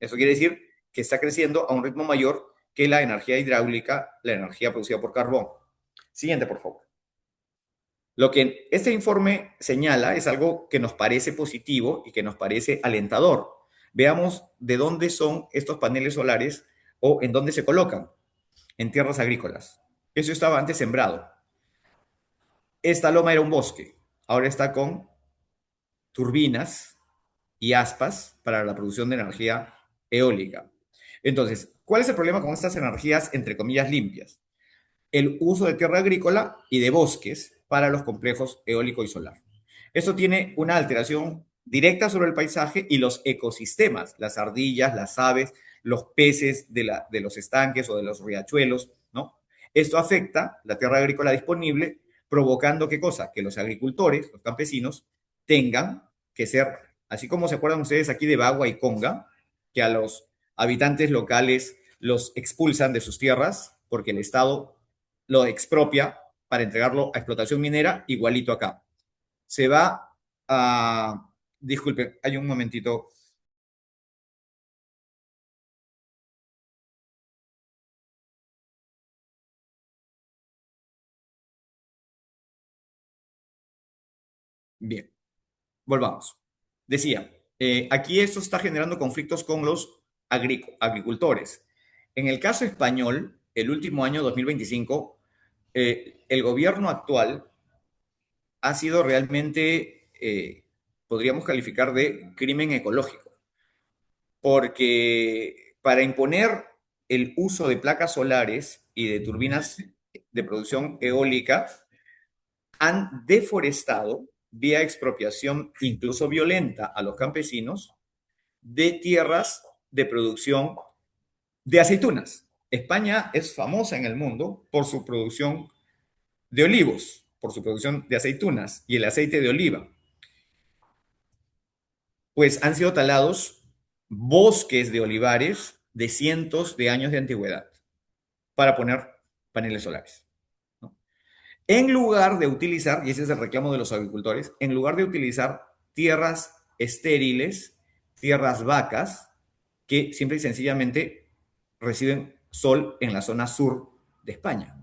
Eso quiere decir que está creciendo a un ritmo mayor que la energía hidráulica, la energía producida por carbón. Siguiente, por favor. Lo que este informe señala es algo que nos parece positivo y que nos parece alentador. Veamos de dónde son estos paneles solares o en dónde se colocan. En tierras agrícolas. Eso estaba antes sembrado. Esta loma era un bosque. Ahora está con turbinas y aspas para la producción de energía eólica. Entonces, ¿cuál es el problema con estas energías, entre comillas, limpias? El uso de tierra agrícola y de bosques para los complejos eólico y solar. Esto tiene una alteración directa sobre el paisaje y los ecosistemas, las ardillas, las aves, los peces de los estanques o de los riachuelos, ¿no? Esto afecta la tierra agrícola disponible, provocando ¿qué cosa? Que los agricultores, los campesinos, tengan que ser, así como se acuerdan ustedes aquí de Bagua y Conga, que a los habitantes locales los expulsan de sus tierras porque el Estado lo expropia para entregarlo a explotación minera, igualito acá. Se va a... Disculpen, hay un momentito. Bien, volvamos. Decía, aquí esto está generando conflictos con los agricultores. En el caso español, el último año 2025, el gobierno actual ha sido realmente, podríamos calificar de crimen ecológico, porque para imponer el uso de placas solares y de turbinas de producción eólica, han deforestado vía expropiación, incluso violenta, a los campesinos de tierras de producción de aceitunas. España es famosa en el mundo por su producción de olivos, por su producción de aceitunas y el aceite de oliva. Pues han sido talados bosques de olivares de cientos de años de antigüedad para poner paneles solares, ¿no? En lugar de utilizar, y ese es el reclamo de los agricultores, en lugar de utilizar tierras estériles, tierras vacas, que simple y sencillamente reciben sol en la zona sur de España.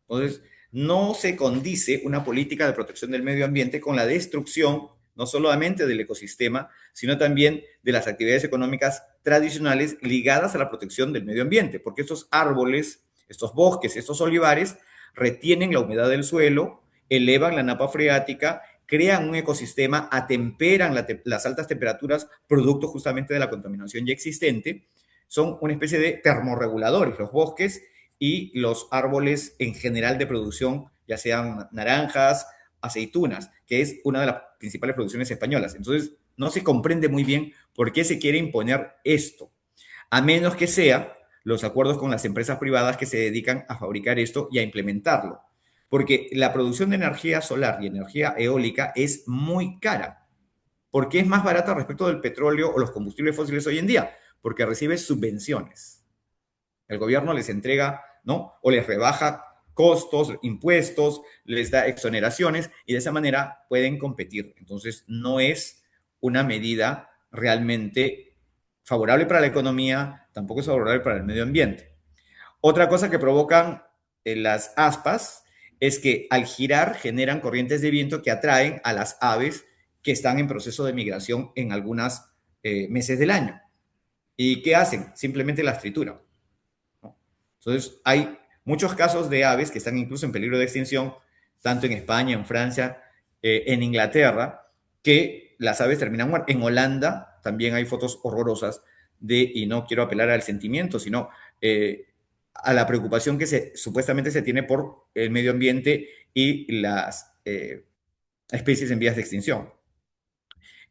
Entonces, no se condice una política de protección del medio ambiente con la destrucción no solamente del ecosistema, sino también de las actividades económicas tradicionales ligadas a la protección del medio ambiente, porque estos árboles, estos bosques, estos olivares retienen la humedad del suelo, elevan la napa freática, crean un ecosistema, atemperan las altas temperaturas, producto justamente de la contaminación ya existente, son una especie de termorreguladores, los bosques y los árboles en general de producción, ya sean naranjas, aceitunas, que es una de las principales producciones españolas. Entonces, no se comprende muy bien por qué se quiere imponer esto, a menos que sea los acuerdos con las empresas privadas que se dedican a fabricar esto y a implementarlo. Porque la producción de energía solar y energía eólica es muy cara. ¿Por qué es más barata respecto del petróleo o los combustibles fósiles hoy en día? Porque recibe subvenciones. El gobierno les entrega, ¿no? O les rebaja costos, impuestos, les da exoneraciones y de esa manera pueden competir. Entonces, no es una medida realmente favorable para la economía, tampoco es favorable para el medio ambiente. Otra cosa que provocan las aspas es que al girar generan corrientes de viento que atraen a las aves que están en proceso de migración en algunos meses del año. ¿Y qué hacen? Simplemente las trituran, ¿no? Entonces, hay muchos casos de aves que están incluso en peligro de extinción, tanto en España, en Francia, en Inglaterra, que las aves terminan muertas. En Holanda también hay fotos horrorosas y no quiero apelar al sentimiento, sino a la preocupación que supuestamente se tiene por el medio ambiente y las especies en vías de extinción.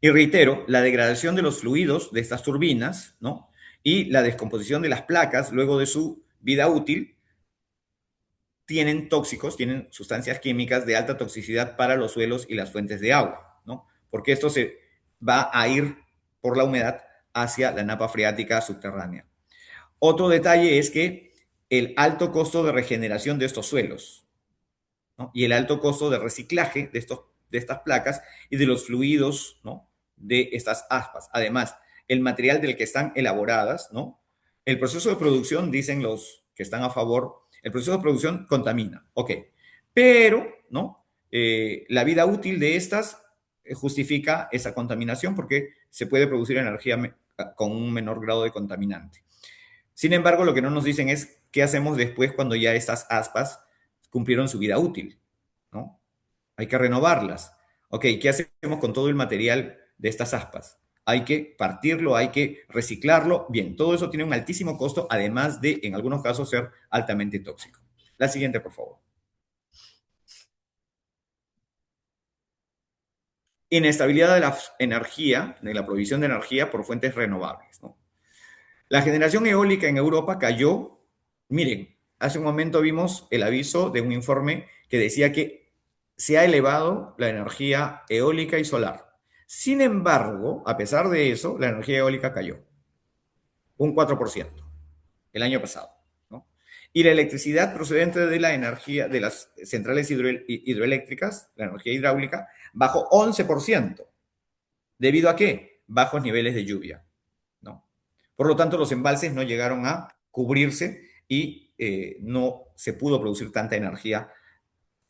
Y reitero, la degradación de los fluidos de estas turbinas, ¿no? Y la descomposición de las placas luego de su vida útil tienen tóxicos, tienen sustancias químicas de alta toxicidad para los suelos y las fuentes de agua, ¿no? Porque esto se va a ir por la humedad hacia la napa freática subterránea. Otro detalle es que el alto costo de regeneración de estos suelos, ¿no? Y el alto costo de reciclaje de estas placas y de los fluidos, ¿no? De estas aspas. Además, el material del que están elaboradas, ¿no? El proceso de producción, dicen los que están a favor, el proceso de producción contamina, ok, pero, ¿no? La vida útil de estas justifica esa contaminación porque se puede producir energía con un menor grado de contaminante. Sin embargo, lo que no nos dicen es qué hacemos después cuando ya estas aspas cumplieron su vida útil, ¿no? Hay que renovarlas. Ok, ¿qué hacemos con todo el material de estas aspas? Hay que partirlo, hay que reciclarlo. Bien, todo eso tiene un altísimo costo, además de, en algunos casos, ser altamente tóxico. La siguiente, por favor. Inestabilidad de la energía, de la provisión de energía por fuentes renovables, ¿no? La generación eólica en Europa cayó. Miren, hace un momento vimos el aviso de un informe que decía que se ha elevado la energía eólica y solar. Sin embargo, a pesar de eso, la energía eólica cayó un 4% el año pasado, ¿no? Y la electricidad procedente de la energía de las centrales hidroeléctricas, la energía hidráulica, bajó 11%. ¿Debido a qué? Bajos niveles de lluvia, ¿no? Por lo tanto, los embalses no llegaron a cubrirse y no se pudo producir tanta energía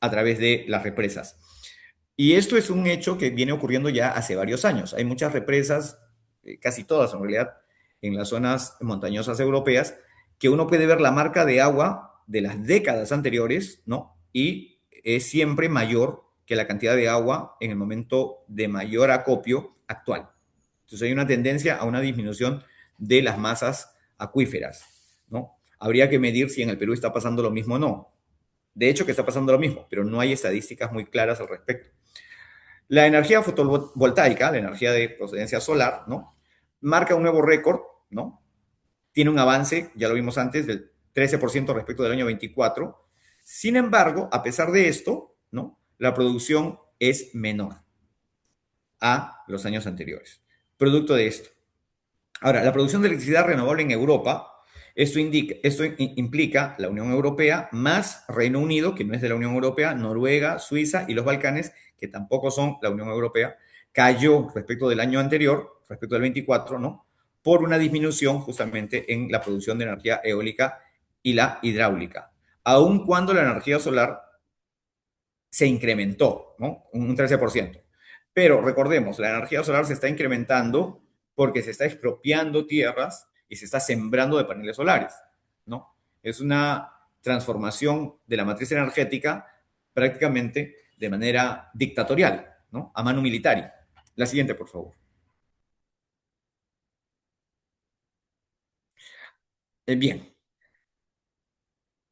a través de las represas. Y esto es un hecho que viene ocurriendo ya hace varios años. Hay muchas represas, casi todas en realidad, en las zonas montañosas europeas, que uno puede ver la marca de agua de las décadas anteriores, ¿no? Y es siempre mayor que la cantidad de agua en el momento de mayor acopio actual. Entonces hay una tendencia a una disminución de las masas acuíferas, ¿no? Habría que medir si en el Perú está pasando lo mismo o no. De hecho, que está pasando lo mismo, pero no hay estadísticas muy claras al respecto. La energía fotovoltaica, la energía de procedencia solar, ¿no? Marca un nuevo récord, ¿no? Tiene un avance, ya lo vimos antes, del 13% respecto del año 24. Sin embargo, a pesar de esto, ¿no? La producción es menor a los años anteriores. Producto de esto. Ahora, la producción de electricidad renovable en Europa, esto implica la Unión Europea más Reino Unido, que no es de la Unión Europea, Noruega, Suiza y los Balcanes, que tampoco son la Unión Europea, cayó respecto del año anterior, respecto del 24, ¿no? Por una disminución justamente en la producción de energía eólica y la hidráulica. Aun cuando la energía solar se incrementó, ¿no? Un 13%. Pero recordemos, la energía solar se está incrementando porque se está expropiando tierras y se está sembrando de paneles solares, ¿no? Es una transformación de la matriz energética prácticamente de manera dictatorial, ¿no? A mano militar. La siguiente, por favor. Bien.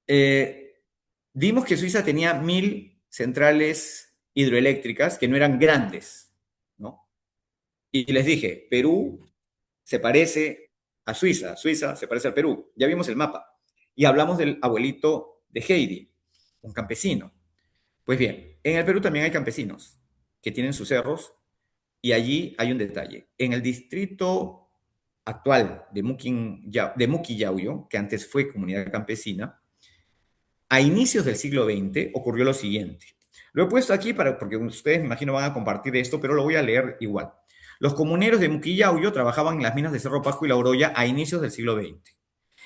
Eh, Vimos que Suiza tenía 1000 centrales hidroeléctricas que no eran grandes, ¿no? Y les dije, Perú se parece a Suiza, Suiza se parece al Perú, ya vimos el mapa. Y hablamos del abuelito de Heidi, un campesino. Pues bien, en el Perú también hay campesinos que tienen sus cerros y allí hay un detalle. En el distrito actual de Muquillauyo, que antes fue comunidad campesina, a inicios del siglo XX ocurrió lo siguiente. Lo he puesto aquí porque ustedes me imagino van a compartir esto, pero lo voy a leer igual. Los comuneros de Muquillauyo trabajaban en las minas de Cerro Pasco y La Oroya a inicios del siglo XX.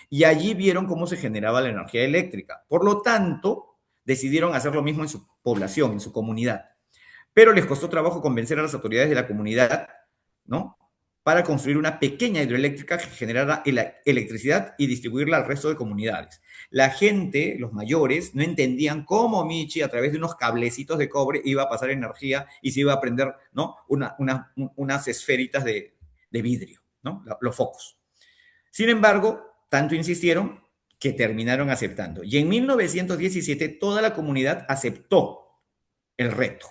Y allí vieron cómo se generaba la energía eléctrica. Por lo tanto, decidieron hacer lo mismo en su población, en su comunidad. Pero les costó trabajo convencer a las autoridades de la comunidad, ¿no? Para construir una pequeña hidroeléctrica que generara electricidad y distribuirla al resto de comunidades. La gente, los mayores, no entendían cómo Michi, a través de unos cablecitos de cobre, iba a pasar energía y se iba a prender, ¿no? Unas esferitas de vidrio, ¿no? Los focos. Sin embargo, tanto insistieron que terminaron aceptando. Y en 1917 toda la comunidad aceptó el reto.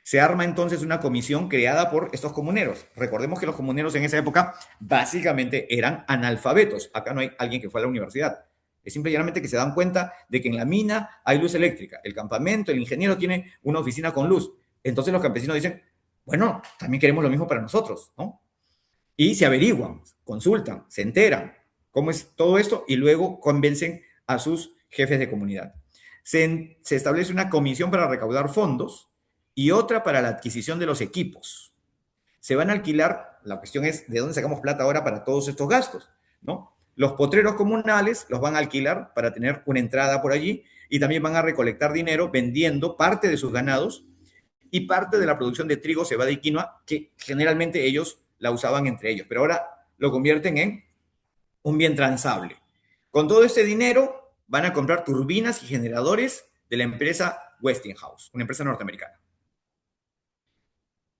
Se arma entonces una comisión creada por estos comuneros. Recordemos que los comuneros en esa época básicamente eran analfabetos. Acá no hay alguien que fue a la universidad. Es simplemente que se dan cuenta de que en la mina hay luz eléctrica. El campamento, el ingeniero tiene una oficina con luz. Entonces los campesinos dicen, bueno, también queremos lo mismo para nosotros, ¿no? Y se averiguan, consultan, se enteran cómo es todo esto y luego convencen a sus jefes de comunidad. Se establece una comisión para recaudar fondos y otra para la adquisición de los equipos. Se van a alquilar, la cuestión es de dónde sacamos plata ahora para todos estos gastos, ¿no? Los potreros comunales los van a alquilar para tener una entrada por allí y también van a recolectar dinero vendiendo parte de sus ganados y parte de la producción de trigo, cebada y quinoa, que generalmente ellos la usaban entre ellos, pero ahora lo convierten en un bien transable. Con todo este dinero van a comprar turbinas y generadores de la empresa Westinghouse, una empresa norteamericana.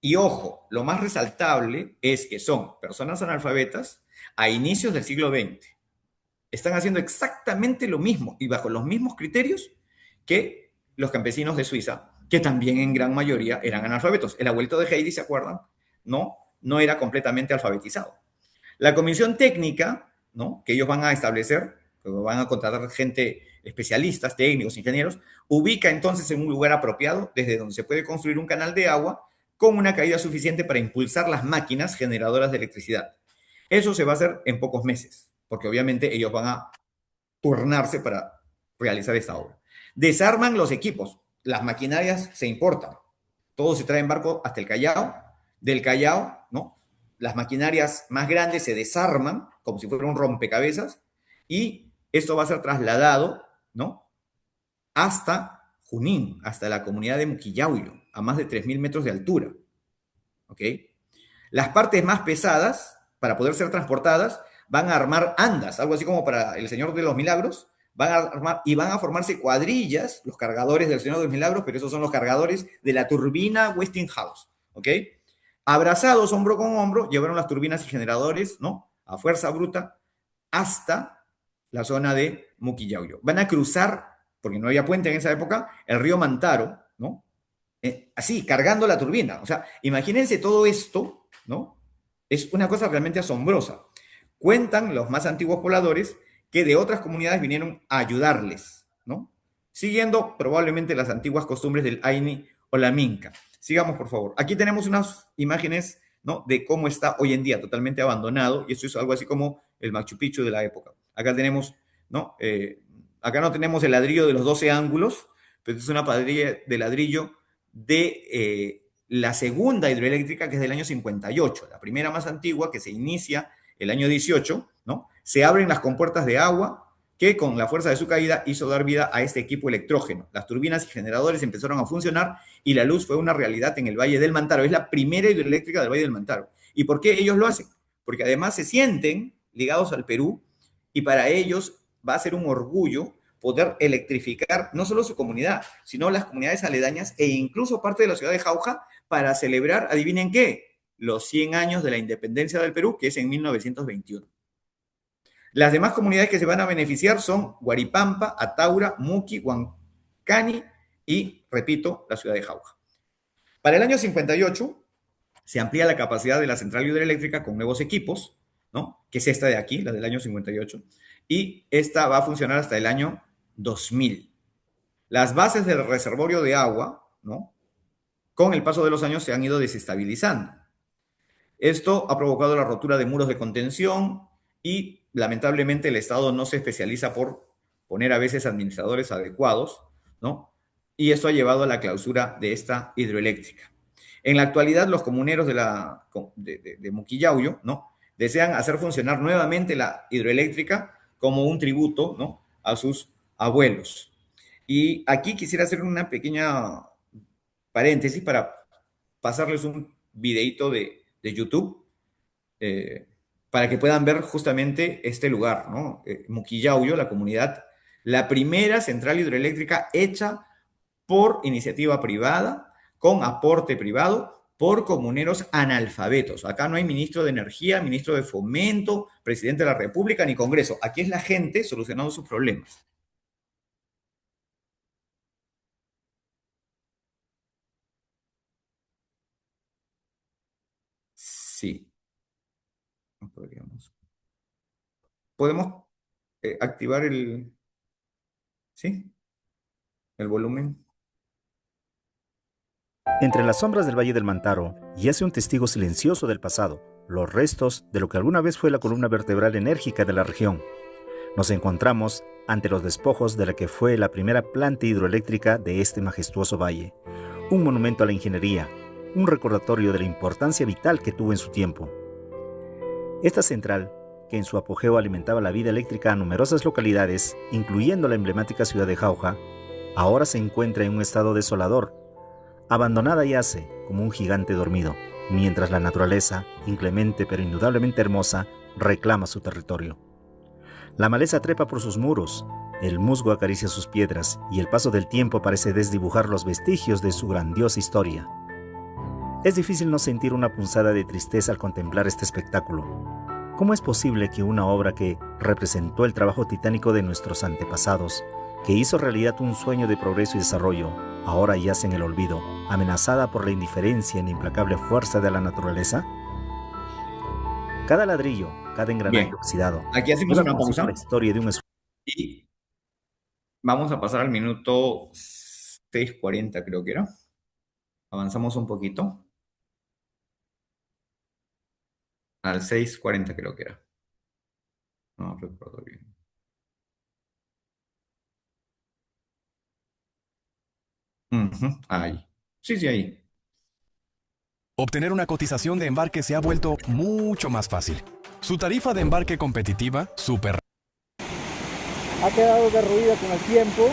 Y ojo, lo más resaltable es que son personas analfabetas a inicios del siglo XX. Están haciendo exactamente lo mismo y bajo los mismos criterios que los campesinos de Suiza, que también en gran mayoría eran analfabetos. El abuelito de Heidi, ¿se acuerdan? No era completamente alfabetizado. La comisión técnica, ¿no? Que ellos van a establecer, que van a contratar gente, especialistas, técnicos, ingenieros, ubica entonces en un lugar apropiado desde donde se puede construir un canal de agua con una caída suficiente para impulsar las máquinas generadoras de electricidad. Eso se va a hacer en pocos meses, porque obviamente ellos van a turnarse para realizar esta obra. Desarman los equipos, las maquinarias se importan, todo se trae en barco hasta el Callao, del Callao, ¿no? Las maquinarias más grandes se desarman como si fuera un rompecabezas y esto va a ser trasladado, ¿no? Hasta Junín, hasta la comunidad de Muquillauyo, a más de 3.000 metros de altura, ¿ok? Las partes más pesadas, para poder ser transportadas, van a armar andas, algo así como para el Señor de los Milagros, van a armar y van a formarse cuadrillas, los cargadores del Señor de los Milagros, pero esos son los cargadores de la turbina Westinghouse, ¿ok? Abrazados hombro con hombro, llevaron las turbinas y generadores, ¿no? A fuerza bruta, hasta la zona de Muquillauyo. Van a cruzar, porque no había puente en esa época, el río Mantaro, ¿no? Así, cargando la turbina. O sea, imagínense todo esto, ¿no? Es una cosa realmente asombrosa. Cuentan los más antiguos pobladores que de otras comunidades vinieron a ayudarles, ¿no? Siguiendo probablemente las antiguas costumbres del Aini o la Minca. Sigamos, por favor. Aquí tenemos unas imágenes, ¿no? De cómo está hoy en día, totalmente abandonado, y esto es algo así como el Machu Picchu de la época. Acá tenemos, ¿no? Acá no tenemos el ladrillo de los 12 ángulos, pero es una padrilla de ladrillo de la segunda hidroeléctrica, que es del año 58, la primera más antigua, que se inicia el año 18, ¿no? Se abren las compuertas de agua que con la fuerza de su caída hizo dar vida a este equipo electrógeno. Las turbinas y generadores empezaron a funcionar y la luz fue una realidad en el Valle del Mantaro. Es la primera hidroeléctrica del Valle del Mantaro. ¿Y por qué ellos lo hacen? Porque además se sienten ligados al Perú y para ellos va a ser un orgullo poder electrificar no solo su comunidad, sino las comunidades aledañas e incluso parte de la ciudad de Jauja para celebrar, adivinen qué, los 100 años de la independencia del Perú, que es en 1921. Las demás comunidades que se van a beneficiar son Guaripampa, Ataura, Muqui, Huancani y, repito, la ciudad de Jauja. Para el año 58 se amplía la capacidad de la central hidroeléctrica con nuevos equipos, ¿no? Que es esta de aquí, la del año 58, y esta va a funcionar hasta el año 2000. Las bases del reservorio de agua, ¿no? Con el paso de los años se han ido desestabilizando. Esto ha provocado la rotura de muros de contención y lamentablemente el Estado no se especializa por poner a veces administradores adecuados, ¿no? Y esto ha llevado a la clausura de esta hidroeléctrica. En la actualidad, los comuneros de Muquillauyo, ¿no? Desean hacer funcionar nuevamente la hidroeléctrica como un tributo, ¿no? A sus abuelos. Y aquí quisiera hacer una pequeña paréntesis para pasarles un videito de YouTube eh, para que puedan ver justamente este lugar, ¿no? Muquillauyo, la comunidad, la primera central hidroeléctrica hecha por iniciativa privada, con aporte privado, por comuneros analfabetos. Acá no hay ministro de Energía, ministro de Fomento, presidente de la República, ni Congreso. Aquí es la gente solucionando sus problemas. Sí, no podríamos. Podemos activar ¿sí? El volumen. Entre las sombras del Valle del Mantaro yace un testigo silencioso del pasado, los restos de lo que alguna vez fue la columna vertebral enérgica de la región. Nos encontramos ante los despojos de la que fue la primera planta hidroeléctrica de este majestuoso valle, un monumento a la ingeniería, un recordatorio de la importancia vital que tuvo en su tiempo. Esta central, que en su apogeo alimentaba la vida eléctrica a numerosas localidades, incluyendo la emblemática ciudad de Jauja, ahora se encuentra en un estado desolador. Abandonada yace como un gigante dormido, mientras la naturaleza, inclemente pero indudablemente hermosa, reclama su territorio. La maleza trepa por sus muros, el musgo acaricia sus piedras y el paso del tiempo parece desdibujar los vestigios de su grandiosa historia. Es difícil no sentir una punzada de tristeza al contemplar este espectáculo. ¿Cómo es posible que una obra que representó el trabajo titánico de nuestros antepasados, que hizo realidad un sueño de progreso y desarrollo, ahora yace en el olvido, amenazada por la indiferencia y la implacable fuerza de la naturaleza? Cada ladrillo, cada engranaje Bien, oxidado, aquí hacemos lleva una consigo pausa la historia de un esfuerzo. y vamos a pasar al minuto 6:40, creo que era. Avanzamos un poquito. Al 6:40 creo que era. No recuerdo bien. Ujú, ahí. Sí, sí, ahí. Obtener una cotización de embarque se ha vuelto mucho más fácil. Su tarifa de embarque competitiva, super. Ha quedado derruida con el tiempo,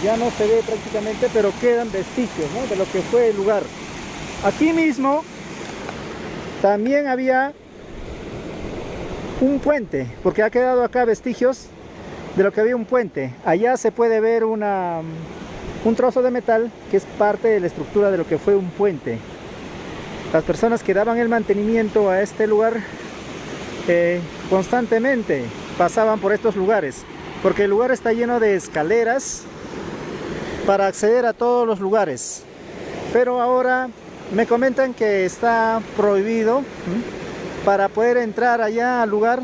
ya no se ve prácticamente, pero quedan vestigios, ¿no?, de lo que fue el lugar. Aquí mismo también había un puente, porque ha quedado acá vestigios de lo que había un puente. Allá se puede ver un trozo de metal que es parte de la estructura de lo que fue un puente. Las personas que daban el mantenimiento a este lugar constantemente pasaban por estos lugares, porque el lugar está lleno de escaleras para acceder a todos los lugares. Pero ahora me comentan que está prohibido. Para poder entrar allá al lugar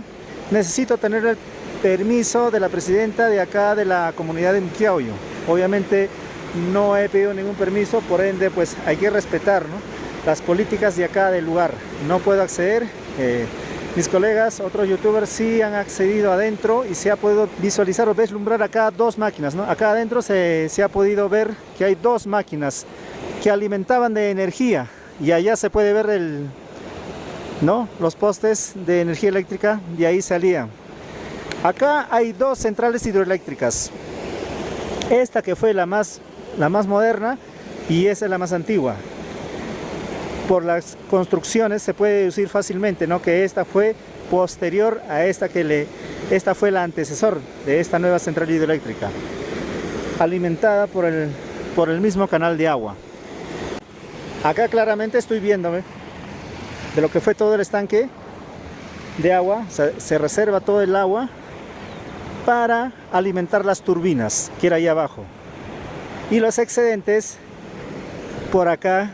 necesito tener el permiso de la presidenta de acá de la comunidad de Muquillauyo. Obviamente no he pedido ningún permiso, por ende pues hay que respetar, ¿no?, las políticas de acá del lugar. No puedo acceder. Mis colegas, otros youtubers, sí han accedido adentro y se ha podido visualizar o vislumbrar acá dos máquinas, ¿no? Acá adentro se ha podido ver que hay dos máquinas que alimentaban de energía y allá se puede ver ¿no?, los postes de energía eléctrica, de ahí salían. Acá hay dos centrales hidroeléctricas. Esta que fue la más moderna y esa es la más antigua. Por las construcciones se puede deducir fácilmente, ¿no?, que esta fue posterior a esta esta fue la antecesor de esta nueva central hidroeléctrica, alimentada por el mismo canal de agua. Acá claramente estoy viendo de lo que fue todo el estanque de agua. Se reserva todo el agua para alimentar las turbinas que era ahí abajo. y los excedentes por acá,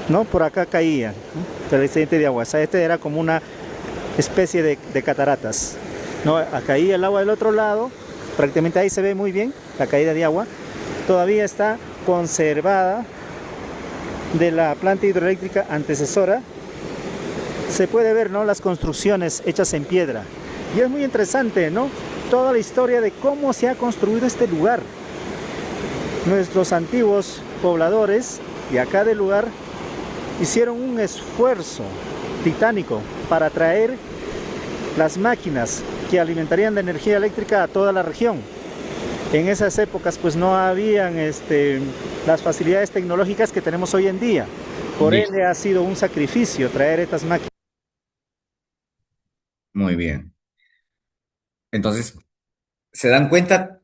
¿no? Por acá caían, ¿no? El excedente de agua. O sea, este era como una especie de cataratas, ¿no? Caía el agua del otro lado, prácticamente ahí se ve muy bien la caída de agua. Todavía está conservada de la planta hidroeléctrica antecesora. Se puede ver, ¿no?, las construcciones hechas en piedra. Y es muy interesante, ¿no?, toda la historia de cómo se ha construido este lugar. Nuestros antiguos pobladores de acá del lugar hicieron un esfuerzo titánico para traer las máquinas que alimentarían de energía eléctrica a toda la región. En esas épocas pues no habían las facilidades tecnológicas que tenemos hoy en día. Por ende ha sido un sacrificio traer estas máquinas. Muy bien. Entonces, ¿se dan cuenta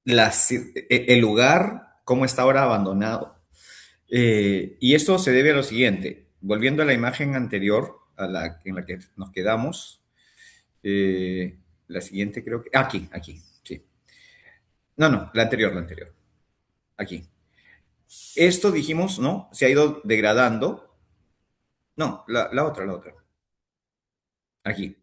el lugar, cómo está ahora abandonado? Y esto se debe a lo siguiente. Volviendo a la imagen anterior, en la que nos quedamos, la siguiente creo que... Aquí, sí. No, no, la anterior. Aquí. Esto dijimos, ¿no? Se ha ido degradando. No, la otra. Aquí.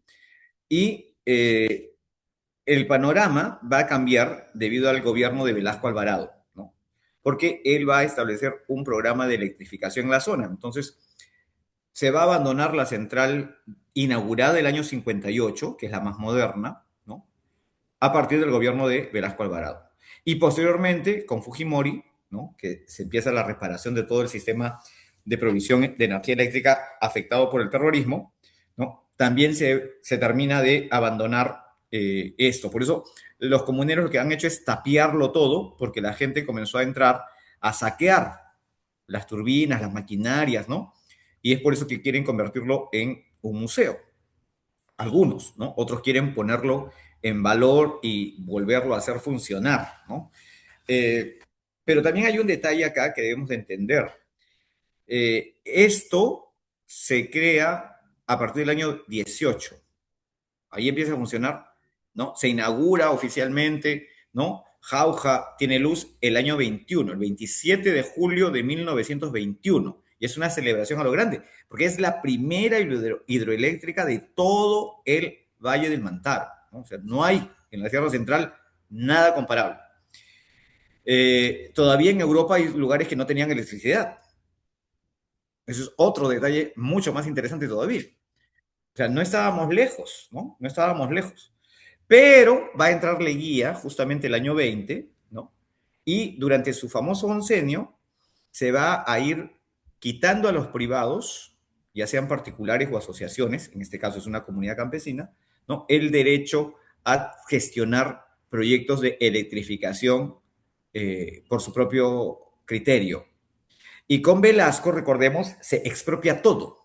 Y el panorama va a cambiar debido al gobierno de Velasco Alvarado, ¿no? Porque él va a establecer un programa de electrificación en la zona. Entonces, se va a abandonar la central inaugurada el año 58, que es la más moderna, ¿no?, a partir del gobierno de Velasco Alvarado. Y posteriormente, con Fujimori, ¿no?, que se empieza la reparación de todo el sistema de provisión de energía eléctrica afectado por el terrorismo, ¿no?, también se termina de abandonar esto. Por eso los comuneros lo que han hecho es tapiarlo todo, porque la gente comenzó a entrar a saquear las turbinas, las maquinarias, ¿no? Y es por eso que quieren convertirlo en un museo. Algunos, ¿no? Otros quieren ponerlo en valor y volverlo a hacer funcionar, ¿no? Eh, pero también hay un detalle acá que debemos de entender. Esto se crea a partir del año 18. Ahí empieza a funcionar, ¿no? Se inaugura oficialmente, ¿no? Jauja tiene luz el año 21, el 27 de julio de 1921. Y es una celebración a lo grande, porque es la primera hidroeléctrica de todo el Valle del Mantaro, ¿no? O sea, no hay en la Sierra Central nada comparable. Todavía en Europa hay lugares que no tenían electricidad. Eso es otro detalle mucho más interesante todavía. O sea, no estábamos lejos, ¿no? No estábamos lejos. Pero va a entrar Leguía justamente el año 20, ¿no? Y durante su famoso oncenio se va a ir quitando a los privados, ya sean particulares o asociaciones, en este caso es una comunidad campesina, ¿no?, el derecho a gestionar proyectos de electrificación por su propio criterio. Y con Velasco, recordemos, se expropia todo.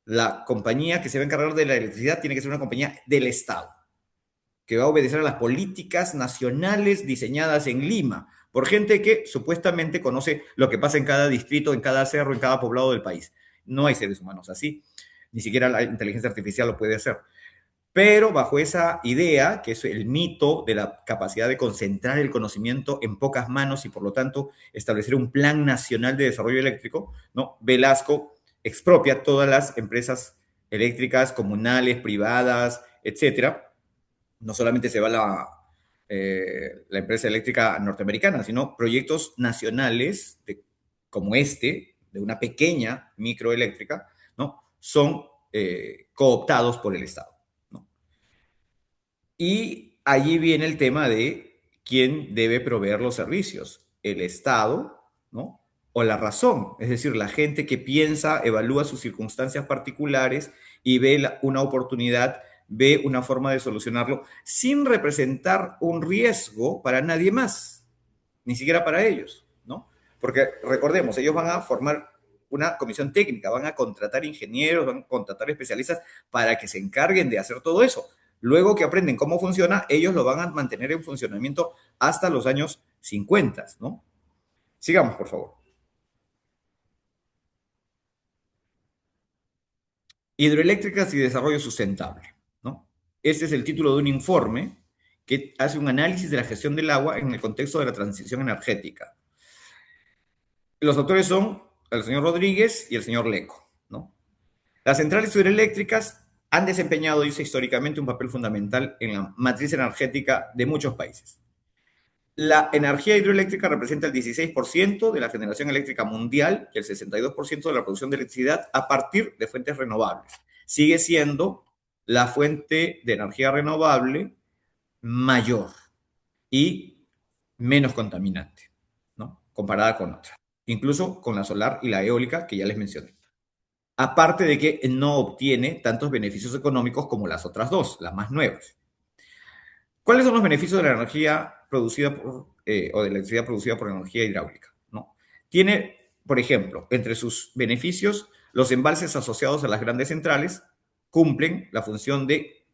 La compañía que se va a encargar de la electricidad tiene que ser una compañía del Estado, que va a obedecer a las políticas nacionales diseñadas en Lima por gente que supuestamente conoce lo que pasa en cada distrito, en cada cerro, en cada poblado del país. No hay seres humanos así, ni siquiera la inteligencia artificial lo puede hacer. Pero bajo esa idea, que es el mito de la capacidad de concentrar el conocimiento en pocas manos y por lo tanto establecer un plan nacional de desarrollo eléctrico, ¿no?, Velasco expropia todas las empresas eléctricas comunales, privadas, etcétera. No solamente se va la empresa eléctrica norteamericana, sino proyectos nacionales como este, de una pequeña microeléctrica, ¿no?, son cooptados por el Estado, ¿no? Y allí viene el tema de quién debe proveer los servicios, el Estado, ¿no?, o la razón, es decir, la gente que piensa, evalúa sus circunstancias particulares y ve una oportunidad, ve una forma de solucionarlo sin representar un riesgo para nadie más, ni siquiera para ellos, ¿no? Porque recordemos, ellos van a formar una comisión técnica, van a contratar ingenieros, van a contratar especialistas para que se encarguen de hacer todo eso. Luego que aprenden cómo funciona, ellos lo van a mantener en funcionamiento hasta los años 50, ¿no? Sigamos, por favor. Hidroeléctricas y desarrollo sustentable, ¿no? Este es el título de un informe que hace un análisis de la gestión del agua en el contexto de la transición energética. Los autores son el señor Rodríguez y el señor Leco, ¿no? Las centrales hidroeléctricas han desempeñado, dice históricamente, un papel fundamental en la matriz energética de muchos países. La energía hidroeléctrica representa el 16% de la generación eléctrica mundial y el 62% de la producción de electricidad a partir de fuentes renovables. Sigue siendo la fuente de energía renovable mayor y menos contaminante, ¿no? Comparada con otras, incluso con la solar y la eólica que ya les mencioné. Aparte de que no obtiene tantos beneficios económicos como las otras dos, las más nuevas. ¿Cuáles son los beneficios de la energía producida o de la electricidad producida por energía hidráulica? ¿No? Tiene, por ejemplo, entre sus beneficios, los embalses asociados a las grandes centrales cumplen la función de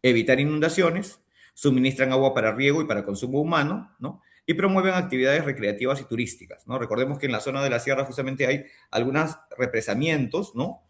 evitar inundaciones, suministran agua para riego y para consumo humano, ¿no? Y promueven actividades recreativas y turísticas, ¿no? Recordemos que en la zona de la sierra justamente hay algunos represamientos, ¿no?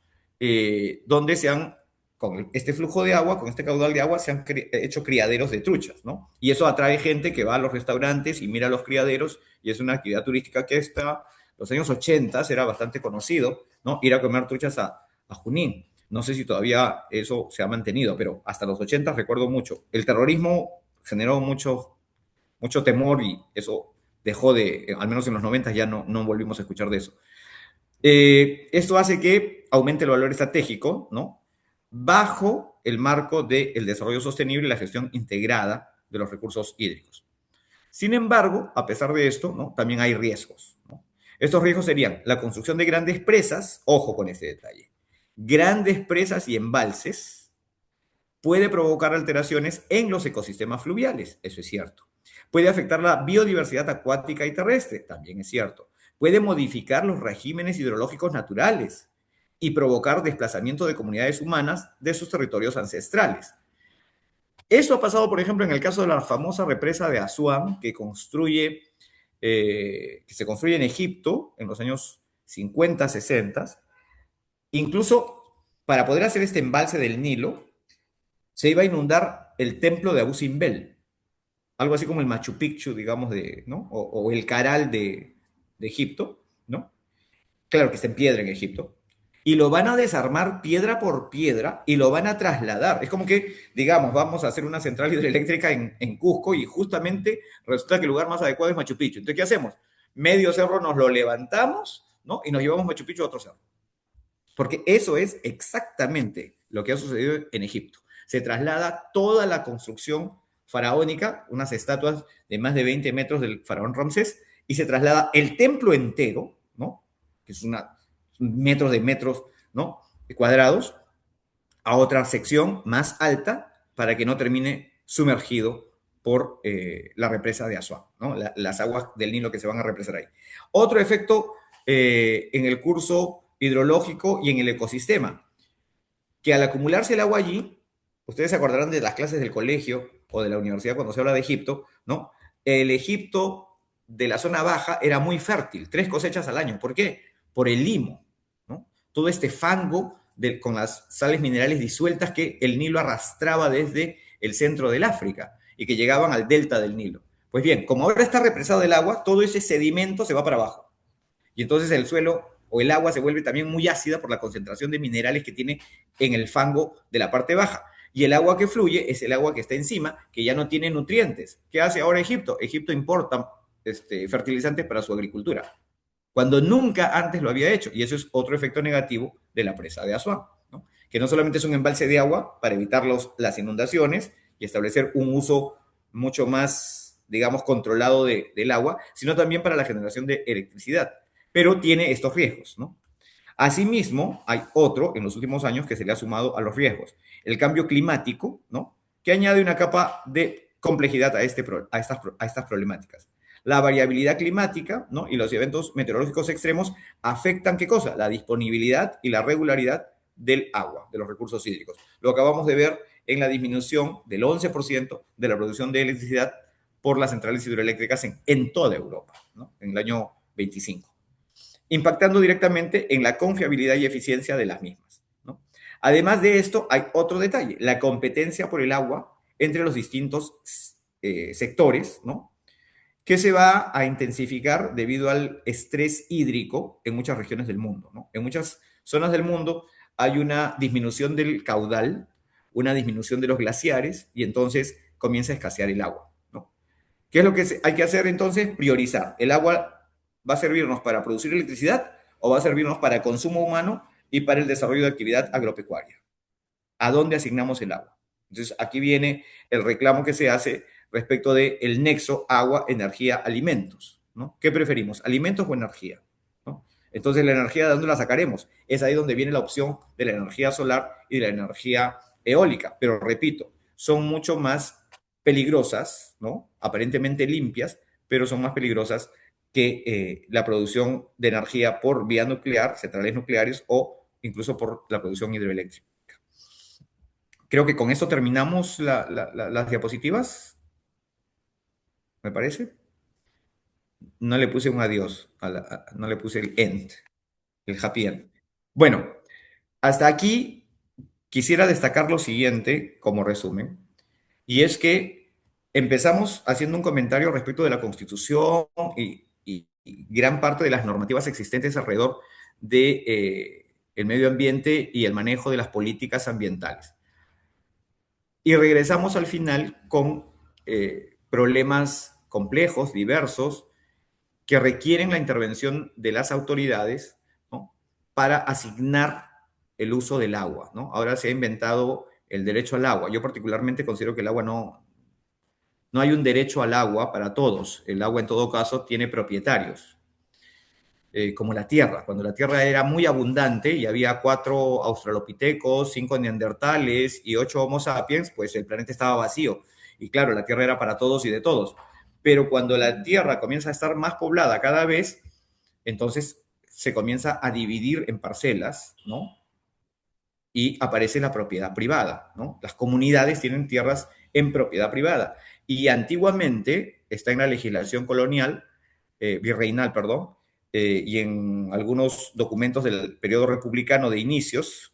Donde se han, con este flujo de agua, con este caudal de agua, se han hecho criaderos de truchas, ¿no? Y eso atrae gente que va a los restaurantes y mira los criaderos, y es una actividad turística que hasta los años 80 era bastante conocido, ¿no? Ir a comer truchas a Junín. No sé si todavía eso se ha mantenido, pero hasta los 80 recuerdo mucho. El terrorismo generó mucho temor y eso dejó de, al menos en los 90 ya no volvimos a escuchar de eso. Esto hace que aumente el valor estratégico, ¿no? Bajo el marco del desarrollo sostenible y la gestión integrada de los recursos hídricos. Sin embargo, a pesar de esto, ¿no? También hay riesgos, ¿no? Estos riesgos serían la construcción de grandes presas, ojo con este detalle, grandes presas y embalses puede provocar alteraciones en los ecosistemas fluviales, eso es cierto. Puede afectar la biodiversidad acuática y terrestre, también es cierto. Puede modificar los regímenes hidrológicos naturales y provocar desplazamiento de comunidades humanas de sus territorios ancestrales. Eso ha pasado, por ejemplo, en el caso de la famosa represa de Asuán, que se construye en Egipto en los años 50, 60. Incluso para poder hacer este embalse del Nilo, se iba a inundar el templo de Abu Simbel, algo así como el Machu Picchu, digamos, ¿no? O el Caral de Egipto, ¿no? Claro que está en piedra en Egipto. Y lo van a desarmar piedra por piedra y lo van a trasladar. Es como que, digamos, vamos a hacer una central hidroeléctrica en Cusco y justamente resulta que el lugar más adecuado es Machu Picchu. Entonces, ¿qué hacemos? Medio cerro nos lo levantamos, ¿no? Y nos llevamos Machu Picchu a otro cerro. Porque eso es exactamente lo que ha sucedido en Egipto. Se traslada toda la construcción faraónica, unas estatuas de más de 20 metros del faraón Ramsés, y se traslada el templo entero, ¿no? Que es metros de metros, ¿no? Cuadrados, a otra sección más alta para que no termine sumergido por la represa de Asuán, ¿no? Las aguas del Nilo que se van a represar ahí. Otro efecto en el curso hidrológico y en el ecosistema, que al acumularse el agua allí, ustedes se acordarán de las clases del colegio o de la universidad cuando se habla de Egipto, ¿no? El Egipto de la zona baja era muy fértil, 3 cosechas al año. ¿Por qué? Por el limo, ¿no? Todo este fango con las sales minerales disueltas que el Nilo arrastraba desde el centro del África y que llegaban al delta del Nilo. Pues bien, como ahora está represado el agua, todo ese sedimento se va para abajo. Y entonces el suelo o el agua se vuelve también muy ácida por la concentración de minerales que tiene en el fango de la parte baja. Y el agua que fluye es el agua que está encima, que ya no tiene nutrientes. ¿Qué hace ahora Egipto? Egipto importa fertilizantes para su agricultura, cuando nunca antes lo había hecho. Y eso es otro efecto negativo de la presa de Asuán, ¿no? Que no solamente es un embalse de agua para evitar las inundaciones y establecer un uso mucho más, digamos, controlado del agua, sino también para la generación de electricidad. Pero tiene estos riesgos, ¿no? Asimismo, hay otro en los últimos años que se le ha sumado a los riesgos, el cambio climático, ¿no? Que añade una capa de complejidad a estas problemáticas. La variabilidad climática, ¿no? Y los eventos meteorológicos extremos afectan, ¿qué cosa? La disponibilidad y la regularidad del agua, de los recursos hídricos. Lo acabamos de ver en la disminución del 11% de la producción de electricidad por las centrales hidroeléctricas en toda Europa, ¿no? En el año 25, impactando directamente en la confiabilidad y eficiencia de las mismas, ¿no? Además de esto, hay otro detalle, la competencia por el agua entre los distintos sectores, ¿no? Que se va a intensificar debido al estrés hídrico en muchas regiones del mundo, ¿no? En muchas zonas del mundo hay una disminución del caudal, una disminución de los glaciares y entonces comienza a escasear el agua, ¿no? ¿Qué es lo que hay que hacer entonces? Priorizar. ¿El agua va a servirnos para producir electricidad o va a servirnos para consumo humano y para el desarrollo de actividad agropecuaria? ¿A dónde asignamos el agua? Entonces, aquí viene el reclamo que se hace respecto del nexo agua, energía, alimentos, ¿no? ¿Qué preferimos, alimentos o energía? ¿No? Entonces, la energía, ¿de dónde la sacaremos? Es ahí donde viene la opción de la energía solar y de la energía eólica. Pero repito, son mucho más peligrosas, ¿no? Aparentemente limpias, pero son más peligrosas que la producción de energía por vía nuclear, centrales nucleares o incluso por la producción hidroeléctrica. Creo que con esto terminamos las diapositivas, me parece. No le puse un adiós, no le puse el end, el happy end. Bueno, hasta aquí quisiera destacar lo siguiente como resumen, y es que empezamos haciendo un comentario respecto de la Constitución y gran parte de las normativas existentes alrededor de el medio ambiente y el manejo de las políticas ambientales. Y regresamos al final con problemas complejos, diversos, que requieren la intervención de las autoridades, ¿no? Para asignar el uso del agua, ¿no? Ahora se ha inventado el derecho al agua. Yo particularmente considero que el agua no hay un derecho al agua para todos. El agua en todo caso tiene propietarios. Como la Tierra. Cuando la Tierra era muy abundante y había 4 australopitecos, 5 neandertales y 8 homo sapiens, pues el planeta estaba vacío. Y claro, la Tierra era para todos y de todos. Pero cuando la Tierra comienza a estar más poblada cada vez, entonces se comienza a dividir en parcelas, ¿no? Y aparece la propiedad privada, ¿no? Las comunidades tienen tierras en propiedad privada. Y antiguamente, está en la legislación colonial, virreinal, perdón, y en algunos documentos del periodo republicano de inicios,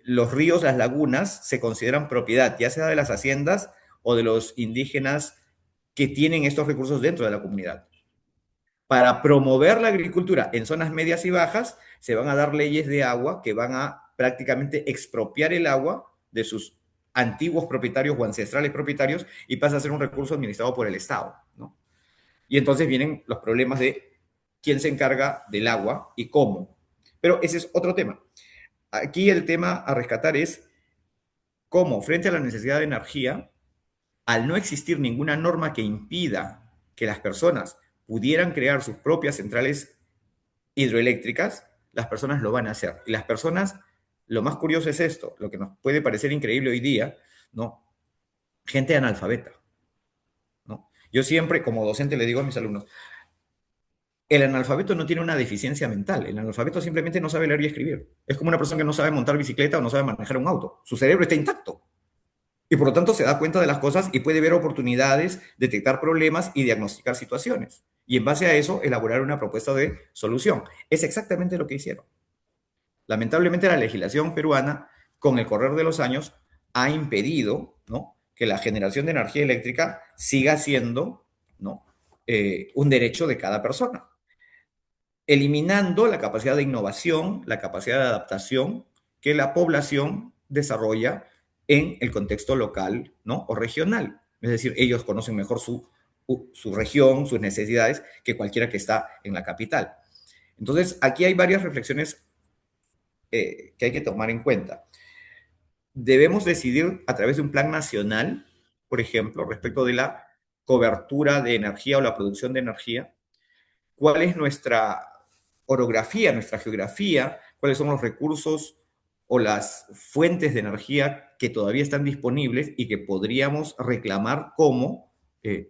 los ríos, las lagunas, se consideran propiedad, ya sea de las haciendas o de los indígenas que tienen estos recursos dentro de la comunidad. Para promover la agricultura en zonas medias y bajas, se van a dar leyes de agua que van a prácticamente expropiar el agua de sus antiguos propietarios o ancestrales propietarios y pasa a ser un recurso administrado por el Estado, ¿no? Y entonces vienen los problemas de quién se encarga del agua y cómo. Pero ese es otro tema. Aquí el tema a rescatar es cómo, frente a la necesidad de energía, al no existir ninguna norma que impida que las personas pudieran crear sus propias centrales hidroeléctricas, las personas lo van a hacer. Y las personas, lo más curioso es esto, lo que nos puede parecer increíble hoy día, ¿no? Gente analfabeta, ¿no? Yo siempre, como docente, le digo a mis alumnos, el analfabeto no tiene una deficiencia mental, el analfabeto simplemente no sabe leer y escribir. Es como una persona que no sabe montar bicicleta o no sabe manejar un auto. Su cerebro está intacto. Y por lo tanto se da cuenta de las cosas y puede ver oportunidades, detectar problemas y diagnosticar situaciones. Y en base a eso, elaborar una propuesta de solución. Es exactamente lo que hicieron. Lamentablemente la legislación peruana, con el correr de los años, ha impedido, ¿no?, que la generación de energía eléctrica siga siendo, ¿no?, un derecho de cada persona, eliminando la capacidad de innovación, la capacidad de adaptación que la población desarrolla en el contexto local, ¿no?, o regional. Es decir, ellos conocen mejor su región, sus necesidades, que cualquiera que está en la capital. Entonces, aquí hay varias reflexiones que hay que tomar en cuenta. Debemos decidir a través de un plan nacional, por ejemplo, respecto de la cobertura de energía o la producción de energía, cuál es nuestra orografía, nuestra geografía, cuáles son los recursos o las fuentes de energía que todavía están disponibles y que podríamos reclamar como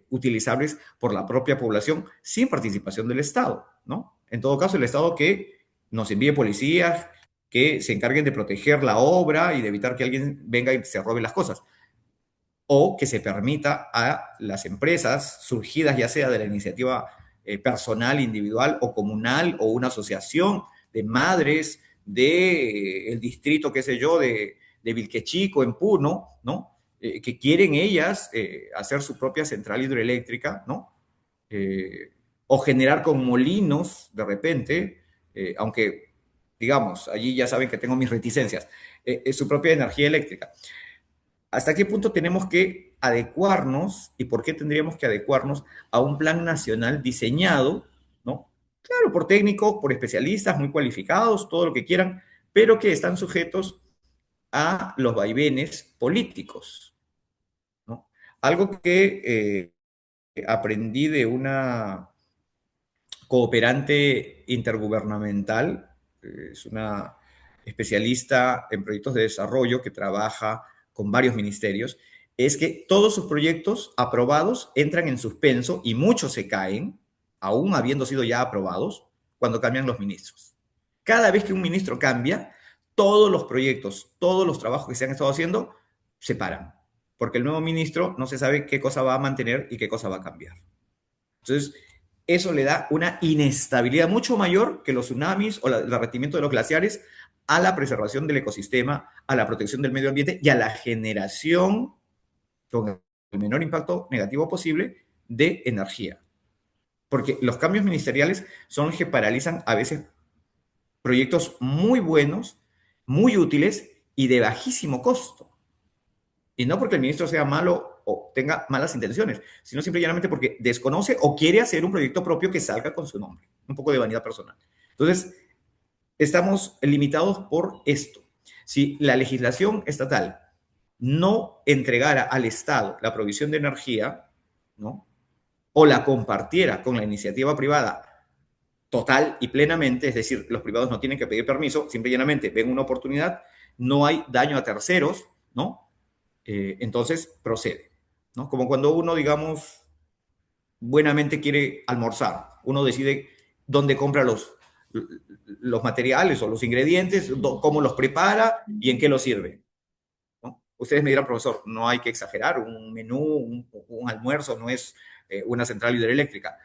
utilizables por la propia población sin participación del Estado, ¿no? En todo caso, el Estado que nos envíe policías que se encarguen de proteger la obra y de evitar que alguien venga y se robe las cosas, o que se permita a las empresas surgidas ya sea de la iniciativa personal, individual o comunal o una asociación de madres del distrito, qué sé yo, de Vilquechico, en Puno, ¿no?, que quieren ellas hacer su propia central hidroeléctrica, ¿no? O generar con molinos de repente, aunque, digamos, allí ya saben que tengo mis reticencias, su propia energía eléctrica. ¿Hasta qué punto tenemos que adecuarnos y por qué tendríamos que adecuarnos a un plan nacional diseñado, ¿no? Claro, por técnicos, por especialistas muy cualificados, todo lo que quieran, pero que están sujetos a los vaivenes políticos, ¿no? Algo que aprendí de una cooperante intergubernamental, es una especialista en proyectos de desarrollo que trabaja con varios ministerios, es que todos sus proyectos aprobados entran en suspenso y muchos se caen, aún habiendo sido ya aprobados, cuando cambian los ministros. Cada vez que un ministro cambia, todos los proyectos, todos los trabajos que se han estado haciendo, se paran, porque el nuevo ministro no se sabe qué cosa va a mantener y qué cosa va a cambiar. Entonces, eso le da una inestabilidad mucho mayor que los tsunamis o el derretimiento de los glaciares a la preservación del ecosistema, a la protección del medio ambiente y a la generación con el menor impacto negativo posible de energía. Porque los cambios ministeriales son los que paralizan a veces proyectos muy buenos, muy útiles y de bajísimo costo. Y no porque el ministro sea malo o tenga malas intenciones, sino simplemente porque desconoce o quiere hacer un proyecto propio que salga con su nombre. Un poco de vanidad personal. Entonces, estamos limitados por esto. Si la legislación estatal no entregara al Estado la provisión de energía, ¿no? O la compartiera con la iniciativa privada total y plenamente, es decir, los privados no tienen que pedir permiso, simplemente ven una oportunidad, no hay daño a terceros, ¿no? Entonces procede, ¿no? Como cuando uno, digamos, buenamente quiere almorzar, uno decide dónde compra los materiales o los ingredientes, cómo los prepara y en qué los sirve, ¿no? Ustedes me dirán, profesor, no hay que exagerar, un menú, un almuerzo no es una central hidroeléctrica.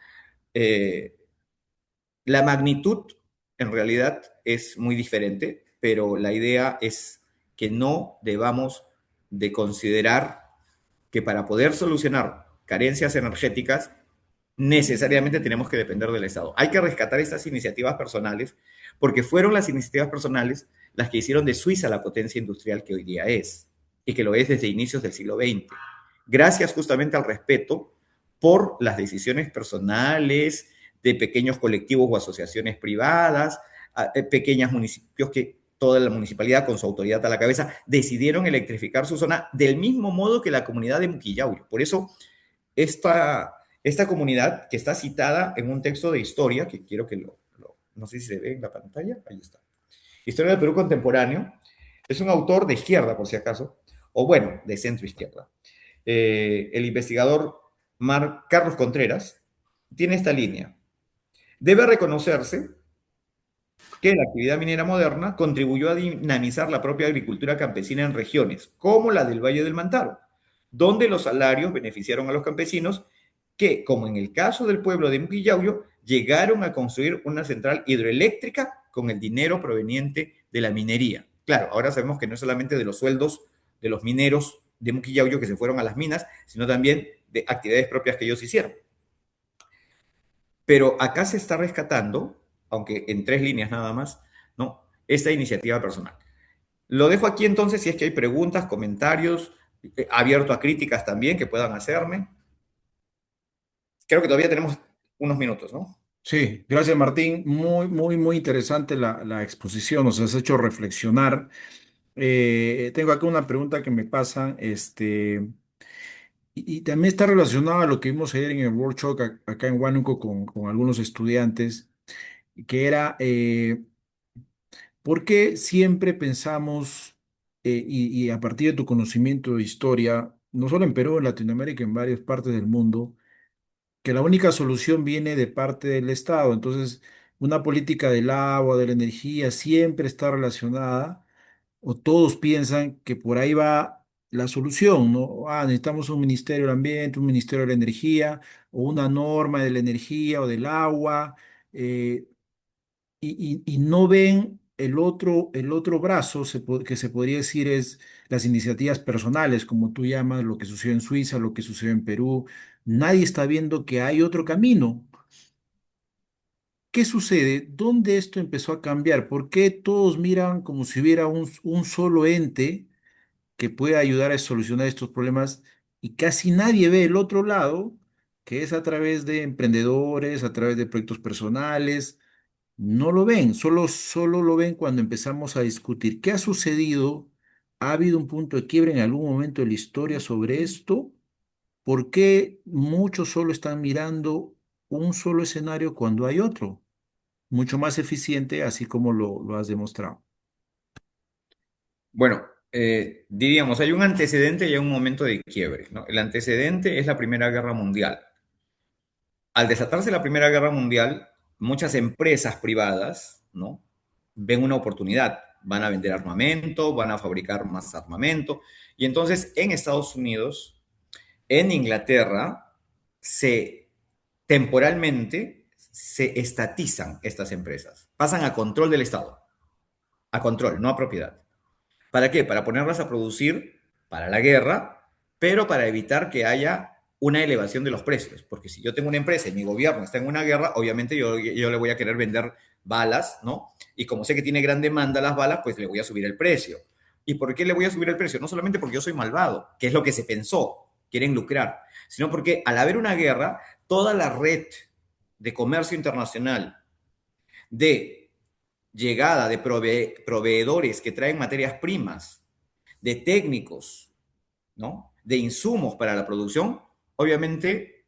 Eh, la magnitud en realidad es muy diferente, pero la idea es que no debamos de considerar que para poder solucionar carencias energéticas necesariamente tenemos que depender del Estado. Hay que rescatar estas iniciativas personales porque fueron las iniciativas personales las que hicieron de Suiza la potencia industrial que hoy día es y que lo es desde inicios del siglo XX. Gracias justamente al respeto por las decisiones personales de pequeños colectivos o asociaciones privadas, pequeños municipios que toda la municipalidad con su autoridad a la cabeza decidieron electrificar su zona del mismo modo que la comunidad de Muquillauyo. Por eso esta comunidad que está citada en un texto de historia, que quiero que no sé si se ve en la pantalla, ahí está. Historia del Perú contemporáneo, es un autor de izquierda, por si acaso, o bueno, de centro izquierda. El investigador Carlos Contreras tiene esta línea. Debe reconocerse que la actividad minera moderna contribuyó a dinamizar la propia agricultura campesina en regiones como la del Valle del Mantaro, donde los salarios beneficiaron a los campesinos que, como en el caso del pueblo de Muquillauyo, llegaron a construir una central hidroeléctrica con el dinero proveniente de la minería. Claro, ahora sabemos que no es solamente de los sueldos de los mineros de Muquillauyo que se fueron a las minas, sino también de actividades propias que ellos hicieron. Pero acá se está rescatando, aunque en 3 líneas nada más, ¿no? Esta iniciativa personal. Lo dejo aquí entonces si es que hay preguntas, comentarios, abierto a críticas también que puedan hacerme. Creo que todavía tenemos unos minutos, ¿no? Sí, gracias Martín. Muy, muy, muy interesante la exposición. Nos has hecho reflexionar. Tengo acá una pregunta que me pasan, y también está relacionada a lo que vimos ayer en el workshop acá en Huánuco con algunos estudiantes, que era, ¿por qué siempre pensamos, y a partir de tu conocimiento de historia, no solo en Perú, en Latinoamérica, en varias partes del mundo, que la única solución viene de parte del Estado? Entonces, una política del agua, de la energía, siempre está relacionada, o todos piensan que por ahí va la solución, ¿no? Ah, necesitamos un ministerio del ambiente, un ministerio de la energía, o una norma de la energía o del agua, y no ven el otro brazo que se podría decir es las iniciativas personales, como tú llamas, lo que sucedió en Suiza, lo que sucedió en Perú. Nadie está viendo que hay otro camino. ¿Qué sucede? ¿Dónde esto empezó a cambiar? ¿Por qué todos miran como si hubiera un solo ente que pueda ayudar a solucionar estos problemas y casi nadie ve el otro lado, que es a través de emprendedores, a través de proyectos personales? No lo ven, solo lo ven cuando empezamos a discutir qué ha sucedido. ¿Ha habido un punto de quiebre en algún momento de la historia sobre esto? ¿Por qué muchos solo están mirando un solo escenario cuando hay otro, mucho más eficiente, así como lo has demostrado? Bueno, diríamos, hay un antecedente y hay un momento de quiebre, ¿no? El antecedente es la Primera Guerra Mundial. Al desatarse la Primera Guerra Mundial, muchas empresas privadas, ¿no? Ven una oportunidad, van a vender armamento, van a fabricar más armamento, y entonces en Estados Unidos, en Inglaterra, se temporalmente se estatizan estas empresas, pasan a control del Estado, a control, no a propiedad. ¿Para qué? Para ponerlas a producir para la guerra, pero para evitar que haya una elevación de los precios. Porque si yo tengo una empresa y mi gobierno está en una guerra, obviamente yo le voy a querer vender balas, ¿no? Y como sé que tiene gran demanda las balas, pues le voy a subir el precio. ¿Y por qué le voy a subir el precio? No solamente porque yo soy malvado, que es lo que se pensó, quieren lucrar, sino porque al haber una guerra, toda la red de comercio internacional, de llegada de proveedores que traen materias primas, de técnicos, ¿no? De insumos para la producción, obviamente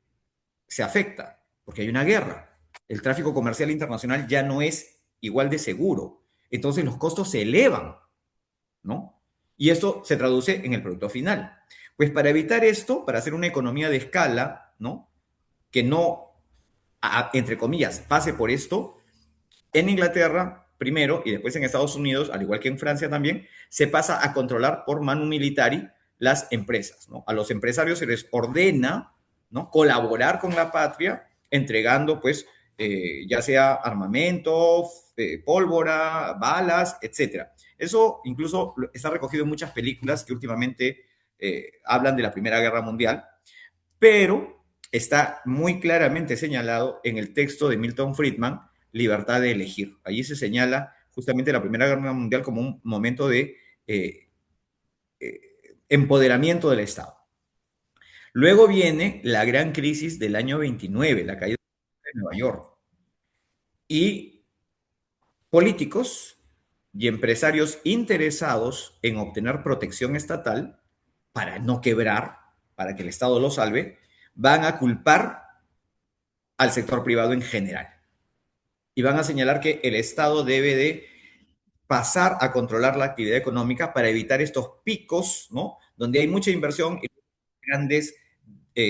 se afecta, porque hay una guerra. El tráfico comercial internacional ya no es igual de seguro. Entonces los costos se elevan, ¿no? Y esto se traduce en el producto final. Pues para evitar esto, para hacer una economía de escala, ¿no? Que no, entre comillas, pase por esto, en Inglaterra, primero, y después en Estados Unidos, al igual que en Francia también, se pasa a controlar por manu militari las empresas, ¿no? A los empresarios se les ordena, ¿no? Colaborar con la patria, entregando, pues, ya sea armamento, pólvora, balas, etcétera. Eso incluso está recogido en muchas películas que últimamente hablan de la Primera Guerra Mundial, pero está muy claramente señalado en el texto de Milton Friedman, Libertad de elegir. Allí se señala justamente la Primera Guerra Mundial como un momento de eh, empoderamiento del Estado. Luego viene la gran crisis del año 29, la caída de Nueva York. Y políticos y empresarios interesados en obtener protección estatal para no quebrar, para que el Estado lo salve, van a culpar al sector privado en general. Y van a señalar que el Estado debe de pasar a controlar la actividad económica para evitar estos picos, ¿no? Donde hay mucha inversión y grandes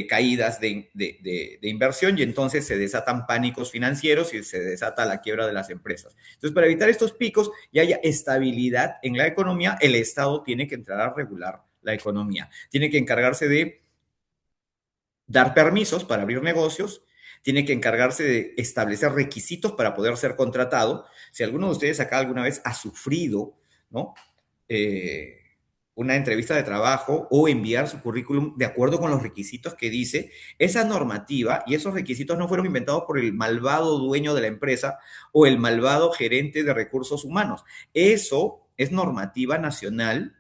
caídas de inversión y entonces se desatan pánicos financieros y se desata la quiebra de las empresas. Entonces, para evitar estos picos y haya estabilidad en la economía, el Estado tiene que entrar a regular la economía. Tiene que encargarse de dar permisos para abrir negocios, tiene que encargarse de establecer requisitos para poder ser contratado. Si alguno de ustedes acá alguna vez ha sufrido, ¿no? Eh, una entrevista de trabajo o enviar su currículum de acuerdo con los requisitos que dice, esa normativa y esos requisitos no fueron inventados por el malvado dueño de la empresa o el malvado gerente de recursos humanos. Eso es normativa nacional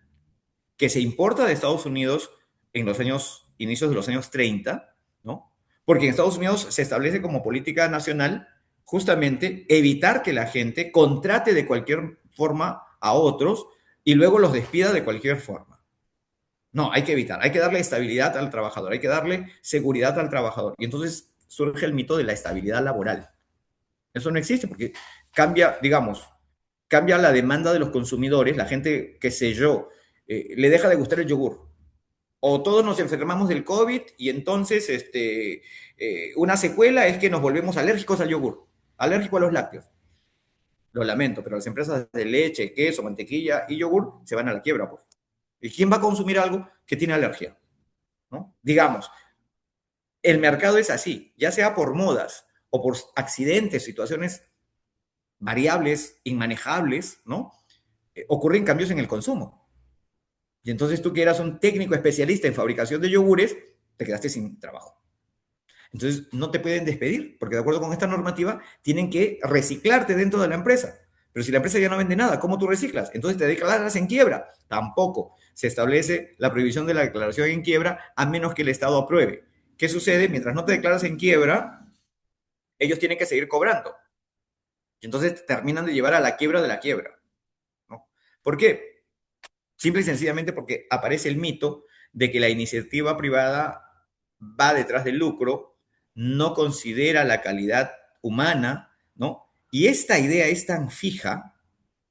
que se importa de Estados Unidos en los años, inicios de los años 30, ¿no? Porque en Estados Unidos se establece como política nacional justamente evitar que la gente contrate de cualquier forma a otros y luego los despida de cualquier forma. No, hay que evitar, hay que darle estabilidad al trabajador, hay que darle seguridad al trabajador. Y entonces surge el mito de la estabilidad laboral. Eso no existe porque cambia, digamos, cambia la demanda de los consumidores, la gente, qué sé yo, le deja de gustar el yogur. O todos nos enfermamos del COVID y entonces una secuela es que nos volvemos alérgicos al yogur, alérgicos a los lácteos. Lo lamento, pero las empresas de leche, queso, mantequilla y yogur se van a la quiebra. Pues. ¿Y quién va a consumir algo que tiene alergia? ¿No? Digamos, el mercado es así, ya sea por modas o por accidentes, situaciones variables inmanejables, ¿no? Ocurren cambios en el consumo. Y entonces tú que eras un técnico especialista en fabricación de yogures, te quedaste sin trabajo. Entonces no te pueden despedir, porque de acuerdo con esta normativa tienen que reciclarte dentro de la empresa. Pero si la empresa ya no vende nada, ¿cómo tú reciclas? Entonces te declaras en quiebra. Tampoco se establece la prohibición de la declaración en quiebra a menos que el Estado apruebe. ¿Qué sucede? Mientras no te declaras en quiebra, ellos tienen que seguir cobrando. Y entonces terminan de llevar a la quiebra de la quiebra, ¿no? ¿Por qué? Simple y sencillamente porque aparece el mito de que la iniciativa privada va detrás del lucro, no considera la calidad humana, ¿no? Y esta idea es tan fija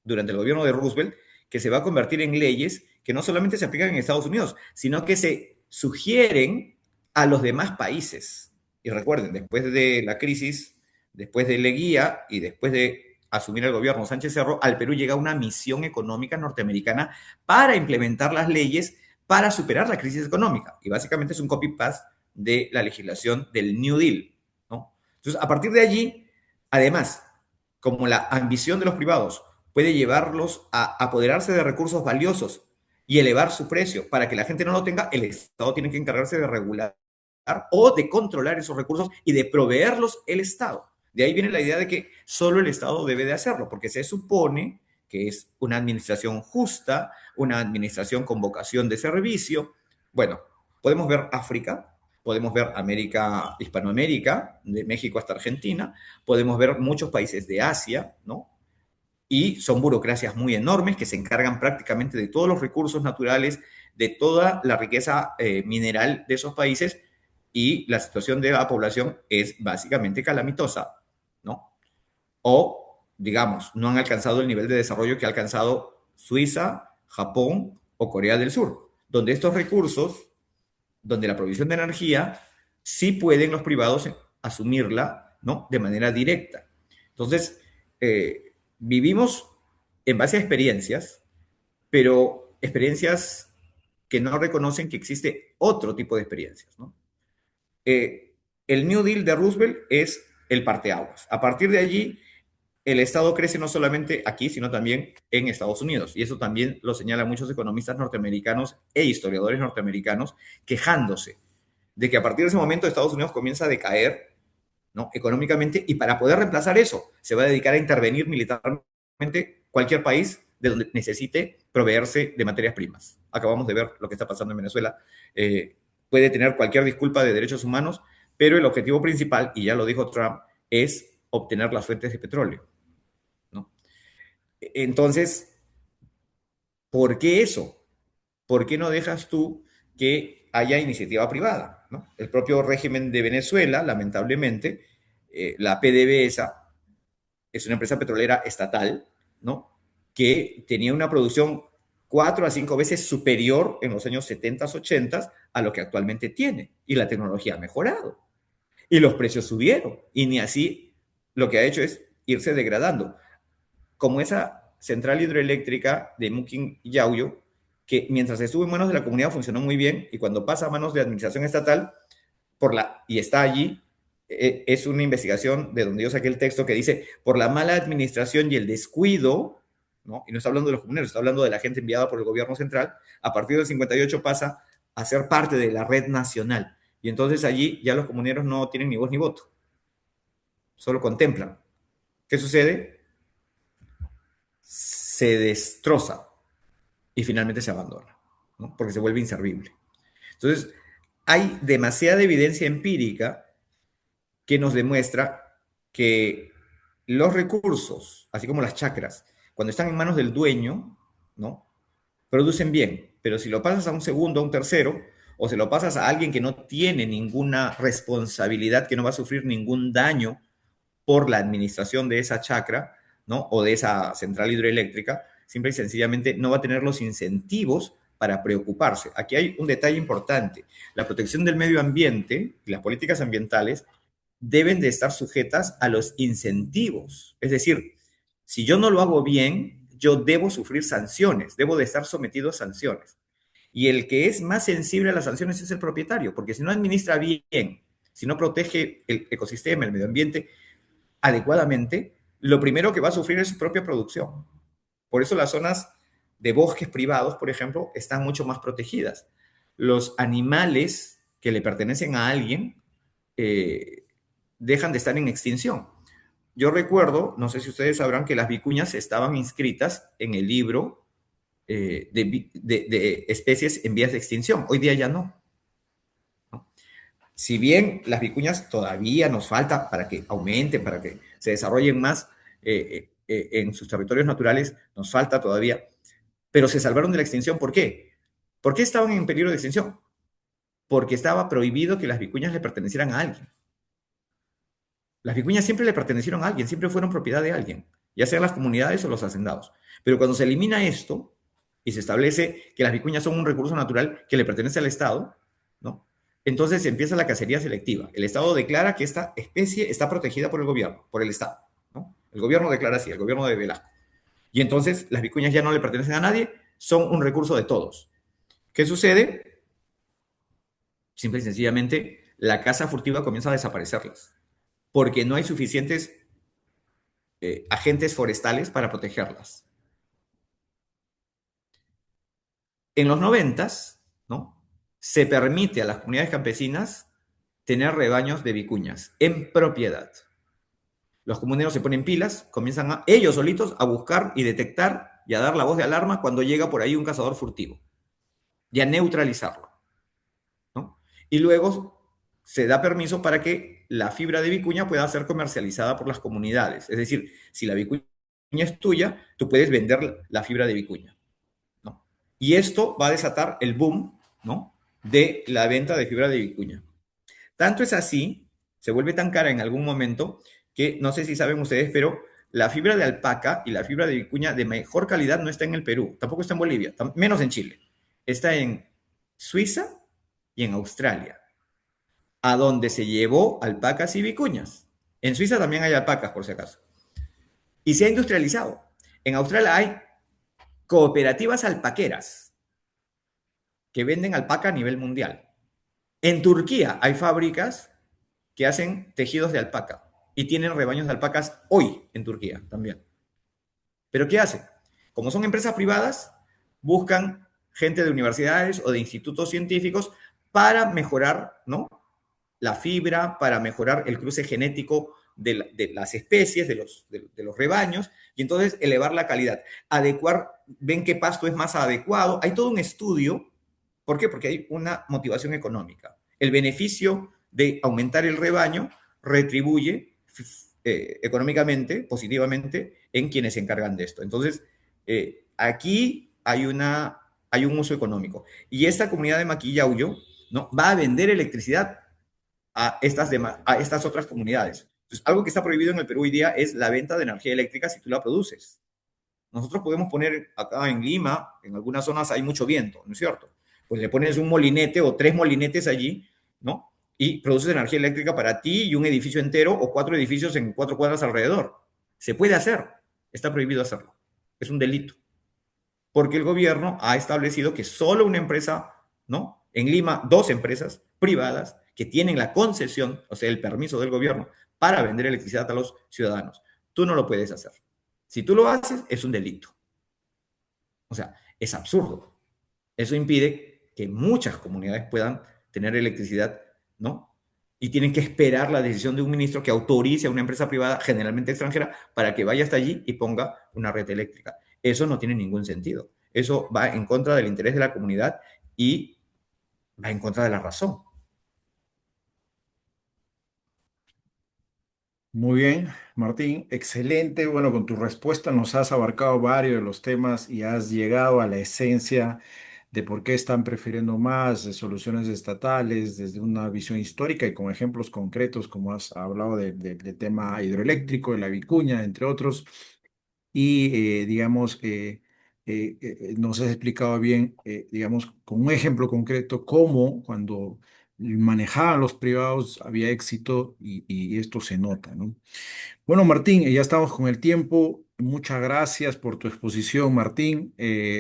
durante el gobierno de Roosevelt que se va a convertir en leyes que no solamente se aplican en Estados Unidos, sino que se sugieren a los demás países. Y recuerden, después de la crisis, después de Leguía y después de asumir el gobierno Sánchez Cerro, al Perú llega una misión económica norteamericana para implementar las leyes para superar la crisis económica. Y básicamente es un copy-paste de la legislación del New Deal, ¿no? Entonces, a partir de allí, además, como la ambición de los privados puede llevarlos a apoderarse de recursos valiosos y elevar su precio para que la gente no lo tenga, el Estado tiene que encargarse de regular o de controlar esos recursos y de proveerlos el Estado. De ahí viene la idea de que solo el Estado debe de hacerlo, porque se supone que es una administración justa, una administración con vocación de servicio. Bueno, podemos ver África, podemos ver América, Hispanoamérica, de México hasta Argentina, podemos ver muchos países de Asia, ¿no? Y son burocracias muy enormes que se encargan prácticamente de todos los recursos naturales, de toda la riqueza mineral de esos países, y la situación de la población es básicamente calamitosa, ¿no? O, digamos, no han alcanzado el nivel de desarrollo que ha alcanzado Suiza, Japón o Corea del Sur, donde estos recursos, donde la provisión de energía, sí pueden los privados asumirla, ¿no? De manera directa. Entonces, vivimos en base a experiencias, pero experiencias que no reconocen que existe otro tipo de experiencias, ¿no? El New Deal de Roosevelt es el parteaguas. A partir de allí, el Estado crece no solamente aquí, sino también en Estados Unidos. Y eso también lo señalan muchos economistas norteamericanos e historiadores norteamericanos, quejándose de que a partir de ese momento Estados Unidos comienza a decaer, ¿no? Económicamente, y para poder reemplazar eso, se va a dedicar a intervenir militarmente cualquier país de donde necesite proveerse de materias primas. Acabamos de ver lo que está pasando en Venezuela. Puede tener cualquier disculpa de derechos humanos, pero el objetivo principal, y ya lo dijo Trump, es obtener las fuentes de petróleo, ¿no? Entonces, ¿por qué eso? ¿Por qué no dejas tú que haya iniciativa privada, ¿no? El propio régimen de Venezuela, lamentablemente, la PDVSA es una empresa petrolera estatal, ¿no? Que tenía una producción 4 a 5 veces superior en los años 70, 80 a lo que actualmente tiene. Y la tecnología ha mejorado. Y los precios subieron. Y ni así lo que ha hecho es irse degradando. Como esa central hidroeléctrica de Muquín y Yauyos, que mientras estuvo en manos de la comunidad funcionó muy bien, y cuando pasa a manos de administración estatal, y está allí, es una investigación de donde yo saqué el texto que dice, por la mala administración y el descuido, ¿no? Y no está hablando de los comuneros, está hablando de la gente enviada por el gobierno central, a partir del 58 pasa a ser parte de la red nacional. Y entonces allí ya los comuneros no tienen ni voz ni voto, solo contemplan. ¿Qué sucede? Se destroza y finalmente se abandona, ¿no? Porque se vuelve inservible. Entonces, hay demasiada evidencia empírica que nos demuestra que los recursos, así como las chacras, cuando están en manos del dueño, ¿no? Producen bien, pero si lo pasas a un segundo, a un tercero, o se lo pasas a alguien que no tiene ninguna responsabilidad, que no va a sufrir ningún daño por la administración de esa chacra, ¿no? O de esa central hidroeléctrica, simple y sencillamente no va a tener los incentivos para preocuparse. Aquí hay un detalle importante. La protección del medio ambiente y las políticas ambientales deben de estar sujetas a los incentivos. Es decir, si yo no lo hago bien, yo debo sufrir sanciones, debo de estar sometido a sanciones. Y el que es más sensible a las sanciones es el propietario, porque si no administra bien, si no protege el ecosistema, el medio ambiente adecuadamente, lo primero que va a sufrir es su propia producción. Por eso las zonas de bosques privados, por ejemplo, están mucho más protegidas. Los animales que le pertenecen a alguien eh, dejan de estar en extinción. Yo recuerdo, no sé si ustedes sabrán, que las vicuñas estaban inscritas en el libro de especies en vías de extinción. Hoy día ya no, ¿no? Si bien las vicuñas todavía nos falta para que aumenten, para que se desarrollen más en sus territorios naturales, nos falta todavía, pero se salvaron de la extinción. ¿Por qué? ¿Por qué estaban en peligro de extinción? Porque estaba prohibido que las vicuñas le pertenecieran a alguien. Las vicuñas siempre le pertenecieron a alguien, siempre fueron propiedad de alguien, ya sean las comunidades o los hacendados. Pero cuando se elimina esto y se establece que las vicuñas son un recurso natural que le pertenece al Estado, ¿no? Entonces empieza la cacería selectiva. El Estado declara que esta especie está protegida por el gobierno, por el Estado, ¿no? El gobierno declara así, el gobierno de Velasco. Y entonces las vicuñas ya no le pertenecen a nadie, son un recurso de todos. ¿Qué sucede? Simple y sencillamente, la caza furtiva comienza a desaparecerlas, porque no hay suficientes agentes forestales para protegerlas. En los noventas, ¿no? Se permite a las comunidades campesinas tener rebaños de vicuñas en propiedad. Los comuneros se ponen pilas, comienzan ellos solitos a buscar y detectar y a dar la voz de alarma cuando llega por ahí un cazador furtivo y a neutralizarlo, ¿no? Y luego se da permiso para que la fibra de vicuña pueda ser comercializada por las comunidades. Es decir, si la vicuña es tuya, tú puedes vender la fibra de vicuña, ¿no? Y esto va a desatar el boom, ¿no? De la venta de fibra de vicuña. Tanto es así, se vuelve tan cara en algún momento que no sé si saben ustedes, pero la fibra de alpaca y la fibra de vicuña de mejor calidad no está en el Perú, tampoco está en Bolivia, menos en Chile. Está en Suiza y en Australia, a donde se llevó alpacas y vicuñas. En Suiza también hay alpacas, por si acaso. Y se ha industrializado. En Australia hay cooperativas alpaqueras que venden alpaca a nivel mundial. En Turquía hay fábricas que hacen tejidos de alpaca y tienen rebaños de alpacas hoy en Turquía también. ¿Pero qué hacen? Como son empresas privadas, buscan gente de universidades o de institutos científicos para mejorar, ¿no?, la fibra, para mejorar el cruce genético de las especies, de los rebaños, y entonces elevar la calidad. Adecuar, ven qué pasto es más adecuado. Hay todo un estudio. ¿Por qué? Porque hay una motivación económica. El beneficio de aumentar el rebaño retribuye económicamente, positivamente, en quienes se encargan de esto. Entonces, aquí hay un uso económico. Y esta comunidad de Maquillauyo, ¿no?, va a vender electricidad a estas otras comunidades. Entonces, algo que está prohibido en el Perú hoy día es la venta de energía eléctrica si tú la produces. Nosotros podemos poner acá en Lima, en algunas zonas hay mucho viento, ¿no es cierto? Pues le pones un molinete o 3 molinetes allí, ¿no? Y produces energía eléctrica para ti y un edificio entero o 4 edificios en 4 cuadras alrededor. Se puede hacer, está prohibido hacerlo. Es un delito. Porque el gobierno ha establecido que solo una empresa, ¿no? En Lima, 2 empresas privadas que tienen la concesión, o sea, el permiso del gobierno para vender electricidad a los ciudadanos. Tú no lo puedes hacer. Si tú lo haces, es un delito. O sea, es absurdo. Eso impide que muchas comunidades puedan tener electricidad, ¿no? Y tienen que esperar la decisión de un ministro que autorice a una empresa privada, generalmente extranjera, para que vaya hasta allí y ponga una red eléctrica. Eso no tiene ningún sentido. Eso va en contra del interés de la comunidad y va en contra de la razón. Muy bien, Martín, excelente. Bueno, con tu respuesta nos has abarcado varios de los temas y has llegado a la esencia de por qué están prefiriendo más soluciones estatales desde una visión histórica y con ejemplos concretos, como has hablado del tema hidroeléctrico, de la vicuña, entre otros. Y, digamos, nos has explicado bien, digamos, con un ejemplo concreto, cómo cuando manejaban los privados había éxito y esto se nota, ¿no? Bueno, Martín, ya estamos con el tiempo. Muchas gracias por tu exposición, Martín.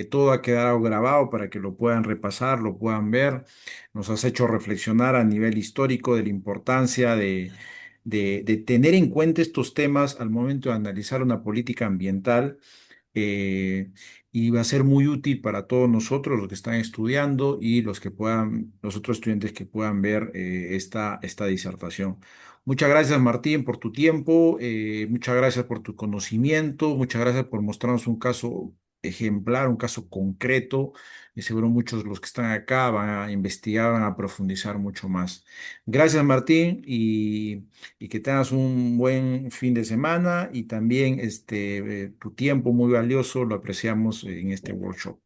Todo ha quedado grabado para que lo puedan repasar, lo puedan ver. Nos has hecho reflexionar a nivel histórico de la importancia de tener en cuenta estos temas al momento de analizar una política ambiental, eh, y va a ser muy útil para todos nosotros los que están estudiando y los que puedan, los otros estudiantes que puedan ver esta disertación. Muchas gracias, Martín, por tu tiempo, muchas gracias por tu conocimiento, muchas gracias por mostrarnos un caso ejemplar, un caso concreto, y seguro muchos de los que están acá van a investigar, van a profundizar mucho más. Gracias, Martín, y que tengas un buen fin de semana y también tu tiempo muy valioso lo apreciamos en este workshop.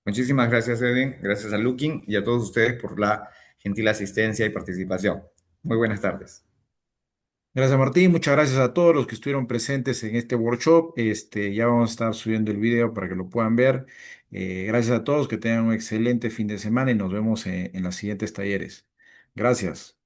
Muchísimas gracias, Edwin. Gracias a Looking y a todos ustedes por la gentil asistencia y participación. Muy buenas tardes. Gracias, Martín. Muchas gracias a todos los que estuvieron presentes en este workshop. Ya vamos a estar subiendo el video para que lo puedan ver. Gracias a todos, que tengan un excelente fin de semana y nos vemos en los siguientes talleres. Gracias.